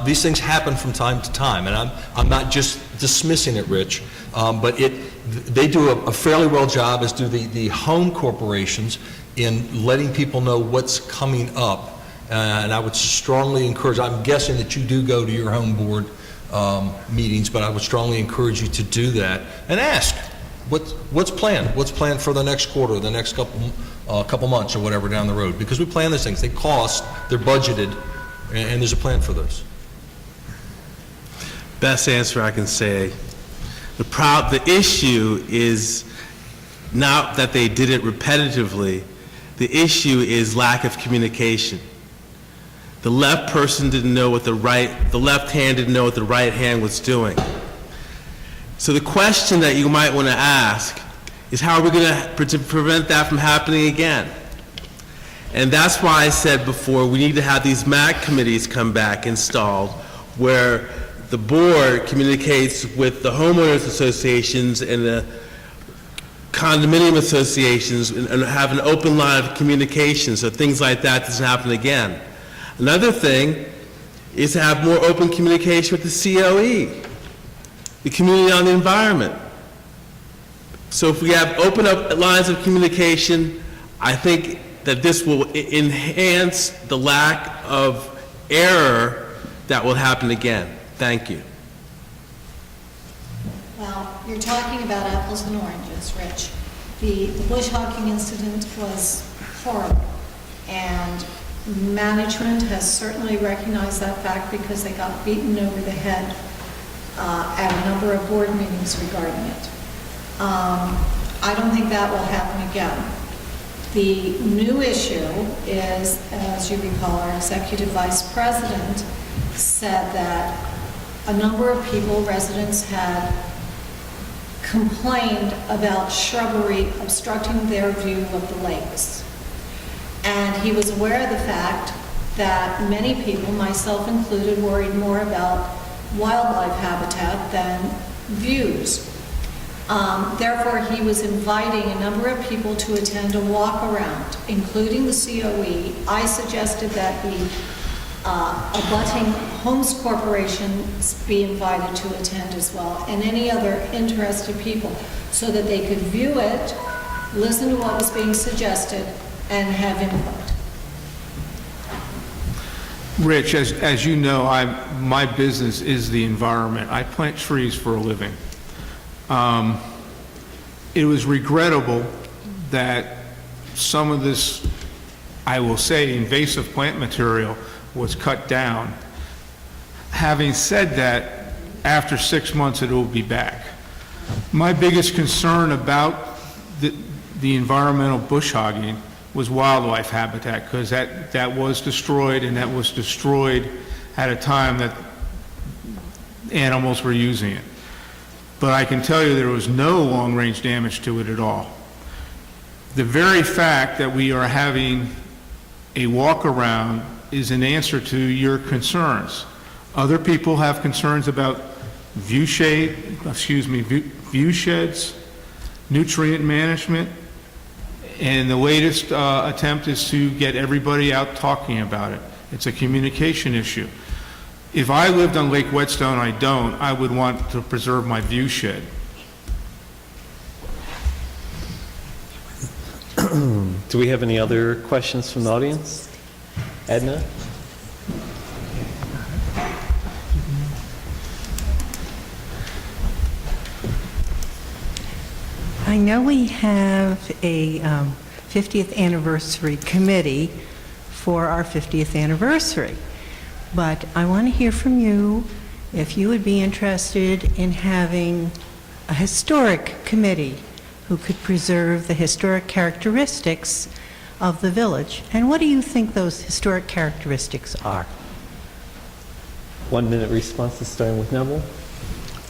[SPEAKER 4] These things happen from time to time, and I'm not just dismissing it, Rich, but they do a fairly well job, as do the home corporations, in letting people know what's coming up. And I would strongly encourage, I'm guessing that you do go to your home board meetings, but I would strongly encourage you to do that and ask, what's planned? What's planned for the next quarter, the next couple months or whatever down the road? Because we plan these things. They cost, they're budgeted, and there's a plan for this.
[SPEAKER 5] Best answer I can say. The issue is not that they did it repetitively. The issue is lack of communication. The left person didn't know what the left hand didn't know what the right hand was doing. So the question that you might want to ask is, how are we going to prevent that from happening again? And that's why I said before, we need to have these MAC committees come back installed, where the board communicates with the homeowners associations and the condominium associations and have an open line of communication so things like that doesn't happen again. Another thing is to have more open communication with the COE, the Community on the Environment. So if we have open up lines of communication, I think that this will enhance the lack of error that will happen again. Thank you.
[SPEAKER 2] Well, you're talking about apples and oranges, Rich. The bush hawking incident was horrible, and management has certainly recognized that fact because they got beaten over the head at a number of board meetings regarding it. I don't think that will happen again. The new issue is, as you recall, our executive vice president said that a number of people, residents, had complained about shrubbery obstructing their view of the lakes. And he was aware of the fact that many people, myself included, worried more about wildlife habitat than views. Therefore, he was inviting a number of people to attend a walk around, including the COE. I suggested that the abutting homes corporations be invited to attend as well, and any other interested people, so that they could view it, listen to what was being suggested, and have input.
[SPEAKER 3] Rich, as you know, my business is the environment. I plant trees for a living. It was regrettable that some of this, I will say, invasive plant material was cut down. Having said that, after 6 months it will be back. My biggest concern about the environmental bush hogging was wildlife habitat, because that was destroyed, and that was destroyed at a time that animals were using it. But I can tell you there was no long-range damage to it at all. The very fact that we are having a walk-around is an answer to your concerns. Other people have concerns about view sheds, nutrient management, and the latest attempt is to get everybody out talking about it. It's a communication issue. If I lived on Lake Whetstone, I would want to preserve my view shed.
[SPEAKER 1] Do we have any other questions from the audience? Edna?
[SPEAKER 9] I know we have a 50th anniversary committee for our 50th anniversary, but I want to hear from you if you would be interested in having a historic committee who could preserve the historic characteristics of the village. And what do you think those historic characteristics are?
[SPEAKER 1] 1 minute responses, starting with Neville.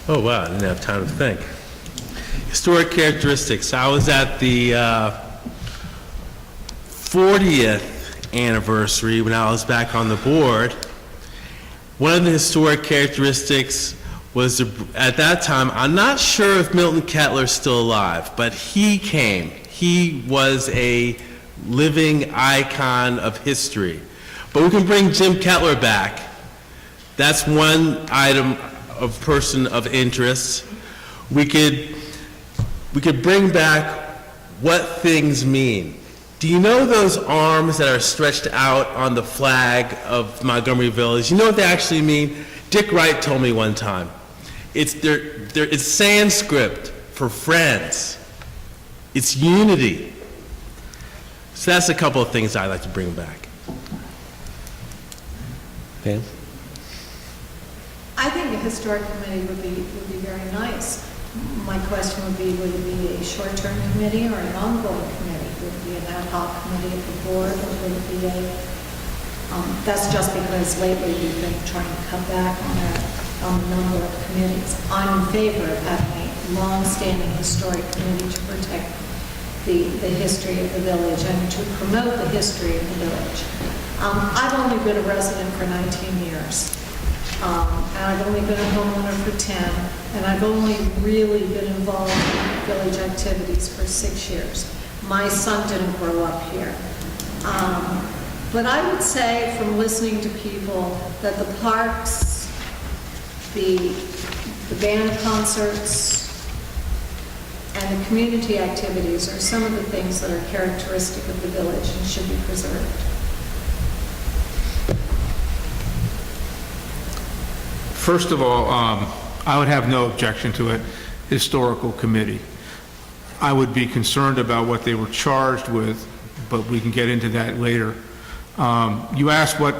[SPEAKER 5] Oh, wow, I didn't have time to think. Historic characteristics. I was at the 40th anniversary when I was back on the board. One of the historic characteristics was, at that time, I'm not sure if Milton Kettler's still alive, but he came. He was a living icon of history. But we can bring Jim Kettler back. That's one item of person of interest. We could bring back what things mean. Do you know those arms that are stretched out on the flag of Montgomery Village? You know what they actually mean? Dick Wright told me one time. It's Sanskrit for friends. It's unity. So that's a couple of things I'd like to bring back.
[SPEAKER 1] Pam?
[SPEAKER 2] I think a historic committee would be very nice. My question would it be a short-term committee or an ongoing committee? Would it be an ad hoc committee of the board, or would it be that's just because lately we've been trying to cut back on the number of committees. I'm in favor of having a long-standing historic committee to protect the history of the village and to promote the history of the village. I've only been a resident for 19 years. And I've only been a homeowner for 10, and I've only really been involved in village activities for 6 years. My son didn't grow up here. But I would say, from listening to people, that the parks, the band concerts, and the community activities are some of the things that are characteristic of the village and should be preserved.
[SPEAKER 3] First of all, I would have no objection to a historical committee. I would be concerned about what they were charged with, but we can get into that later. You asked what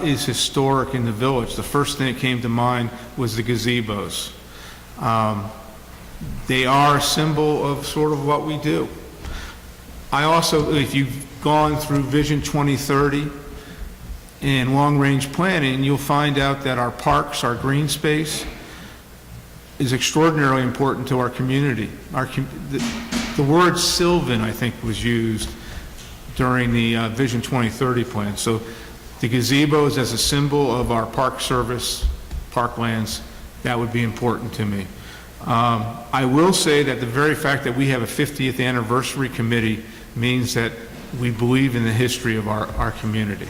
[SPEAKER 3] is historic in the village. The first thing that came to mind was the gazebos. They are a symbol of sort of what we do. I also, if you've gone through Vision 2030, in long-range planning, you'll find out that our parks, our green space, is extraordinarily important to our community. The word Sylvan, I think, was used during the Vision 2030 plan. So the gazebos as a symbol of our park service, parklands, that would be important to me. I will say that the very fact that we have a 50th anniversary committee means that we believe in the history of our community.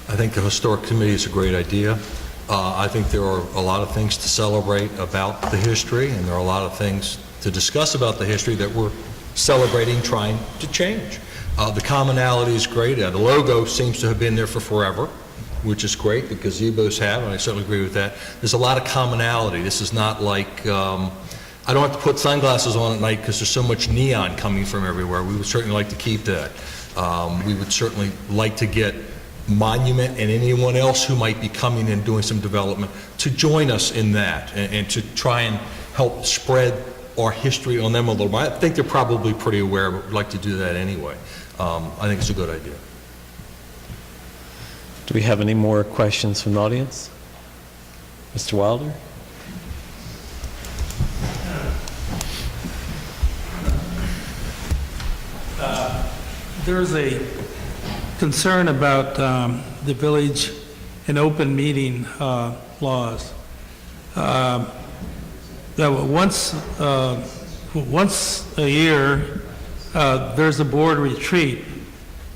[SPEAKER 4] I think the Historic Committee is a great idea. I think there are a lot of things to celebrate about the history, and there are a lot of things to discuss about the history that we're celebrating, trying to change. The commonality is great. The logo seems to have been there for forever, which is great. The gazebos have, and I certainly agree with that. There's a lot of commonality. This is not like, I don't have to put sunglasses on at night because there's so much neon coming from everywhere. We would certainly like to keep that. We would certainly like to get Monument and anyone else who might be coming and doing some development to join us in that and to try and help spread our history on them a little bit. I think they're probably pretty aware, but we'd like to do that anyway. I think it's a good idea.
[SPEAKER 1] Do we have any more questions from the audience? Mr. Wilder?
[SPEAKER 10] There's a concern about the village and open meeting laws. That once a year, there's a board retreat.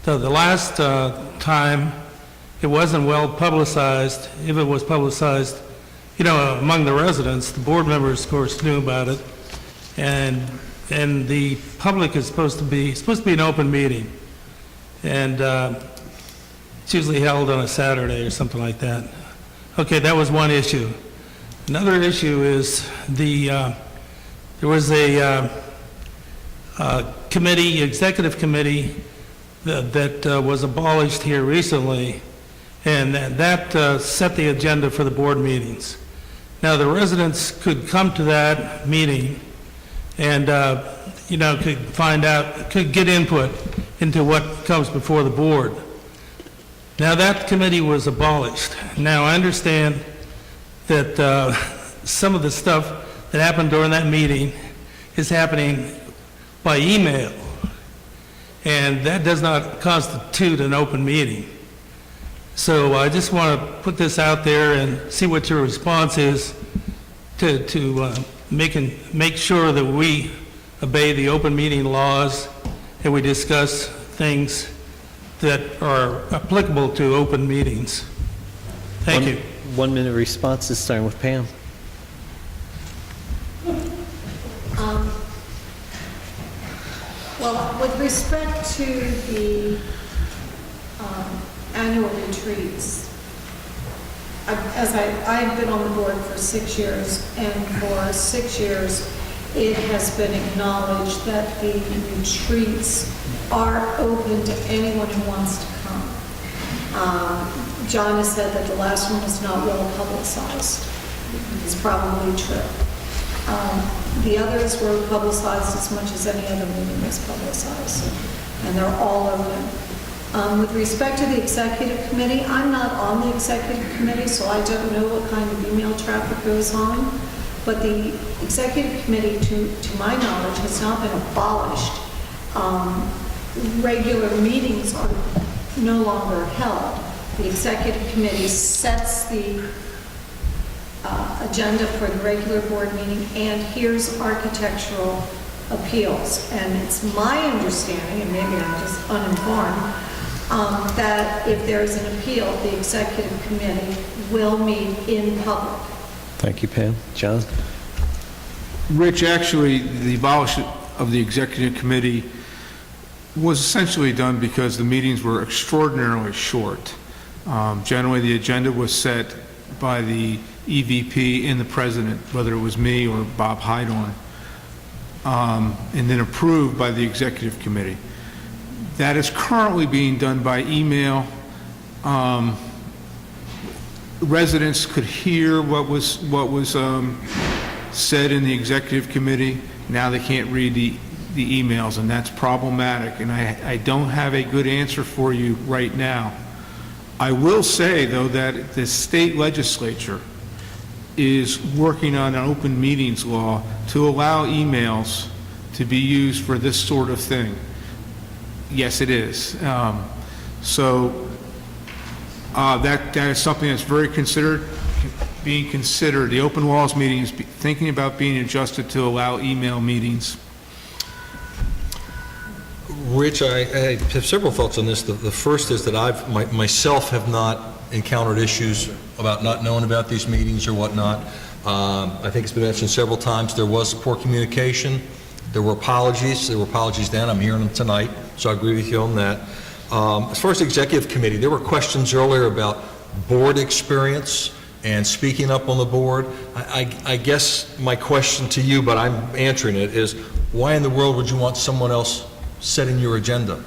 [SPEAKER 10] So the last time, it wasn't well publicized. If it was publicized, among the residents, the board members, of course, knew about it, and the public is supposed to be an open meeting. And it's usually held on a Saturday or something like that. Okay, that was one issue. Another issue is there was a committee, executive committee, that was abolished here recently, and that set the agenda for the board meetings. Now, the residents could come to that meeting and could get input into what comes before the board. Now, that committee was abolished. Now, I understand that some of the stuff that happened during that meeting is happening by email, and that does not constitute an open meeting. So I just want to put this out there and see what your response is to make sure that we obey the open meeting laws and we discuss things that are applicable to open meetings. Thank you.
[SPEAKER 1] 1 minute responses, starting with Pam.
[SPEAKER 2] Well, with respect to the annual retreats, I've been on the board for 6 years, and for 6 years, it has been acknowledged that the retreats are open to anyone who wants to come. John has said that the last one was not well publicized. It's probably true. The others were publicized as much as any other meeting is publicized, and they're all open. With respect to the executive committee, I'm not on the executive committee, so I don't know what kind of email traffic goes on. But the executive committee, to my knowledge, has not been abolished. Regular meetings are no longer held. The executive committee sets the agenda for the regular board meeting and hears architectural appeals. And it's my understanding, and maybe I'm just uninformed, that if there's an appeal, the executive committee will meet in public.
[SPEAKER 1] Thank you, Pam. John?
[SPEAKER 3] Rich, actually, the abolition of the executive committee was essentially done because the meetings were extraordinarily short. Generally, the agenda was set by the EVP and the president, whether it was me or Bob Hydorn, and then approved by the executive committee. That is currently being done by email. Residents could hear what was said in the executive committee. Now they can't read the the emails, and that's problematic, and I don't have a good answer for you right now. I will say, though, that the state legislature is working on an open meetings law to allow emails to be used for this sort of thing. Yes, it is. That is something that's being considered. The open laws meeting is thinking about being adjusted to allow email meetings.
[SPEAKER 4] Rich, I have several thoughts on this. The first is that myself have not encountered issues about not knowing about these meetings or whatnot. I think it's been mentioned several times. There was poor communication. There were apologies. There were apologies then. I'm hearing them tonight, so I agree with you on that. As far as the executive committee, there were questions earlier about board experience and speaking up on the board. I guess my question to you, but I'm answering it, is why in the world would you want someone else setting your agenda?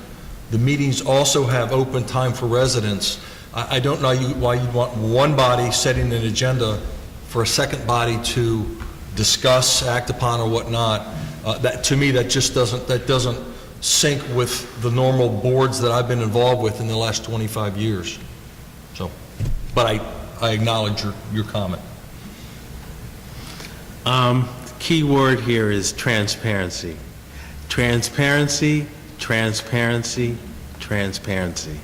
[SPEAKER 4] The meetings also have open time for residents. I don't know why you'd want one body setting an agenda for a second body to discuss, act upon, or whatnot. That, to me, that doesn't sync with the normal boards that I've been involved with in the last 25 years. So, but I acknowledge your comment.
[SPEAKER 5] Key word here is transparency. Transparency, transparency, transparency.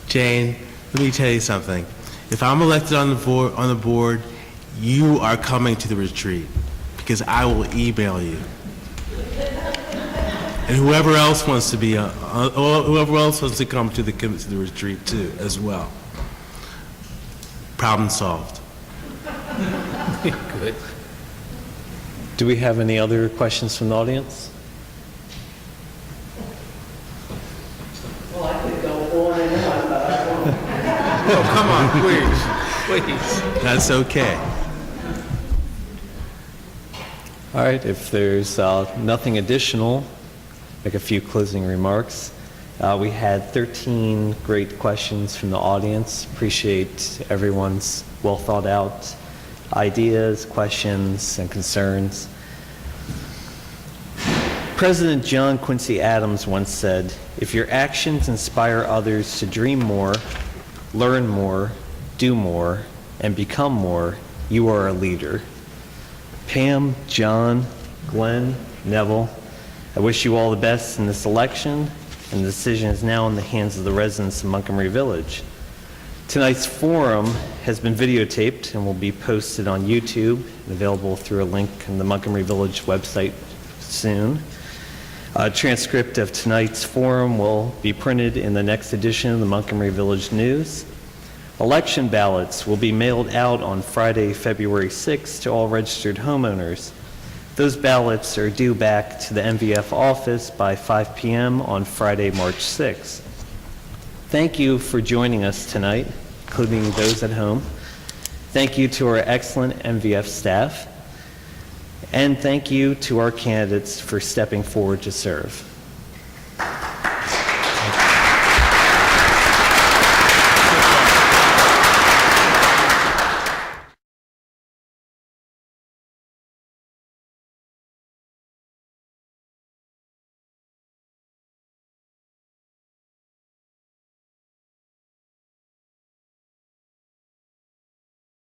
[SPEAKER 5] Jane, let me tell you something. If I'm elected on the board, you are coming to the retreat because I will email you. And whoever else wants to be, whoever else wants to come to the retreat too, as well. Problem solved.
[SPEAKER 1] Good. Do we have any other questions from the audience?
[SPEAKER 7] Well, I could go on and on, but I won't.
[SPEAKER 3] Oh, come on, please.
[SPEAKER 5] That's okay.
[SPEAKER 1] All right, if there's nothing additional, make a few closing remarks. We had 13 great questions from the audience. Appreciate everyone's well thought out ideas, questions, and concerns. President John Quincy Adams once said, "If your actions inspire others to dream more, learn more, do more, and become more, you are a leader." Pam, John, Glenn, Neville, I wish you all the best in this election, and the decision is now in the hands of the residents of Montgomery Village. Tonight's forum has been videotaped and will be posted on YouTube and available through a link in the Montgomery Village website soon. A transcript of tonight's forum will be printed in the next edition of the Montgomery Village News. Election ballots will be mailed out on Friday, February 6th to all registered homeowners. Those ballots are due back to the MVF office by 5 p.m. on Friday, March 6th. Thank you for joining us tonight, including those at home. Thank you to our excellent MVF staff. And thank you to our candidates for stepping forward to serve.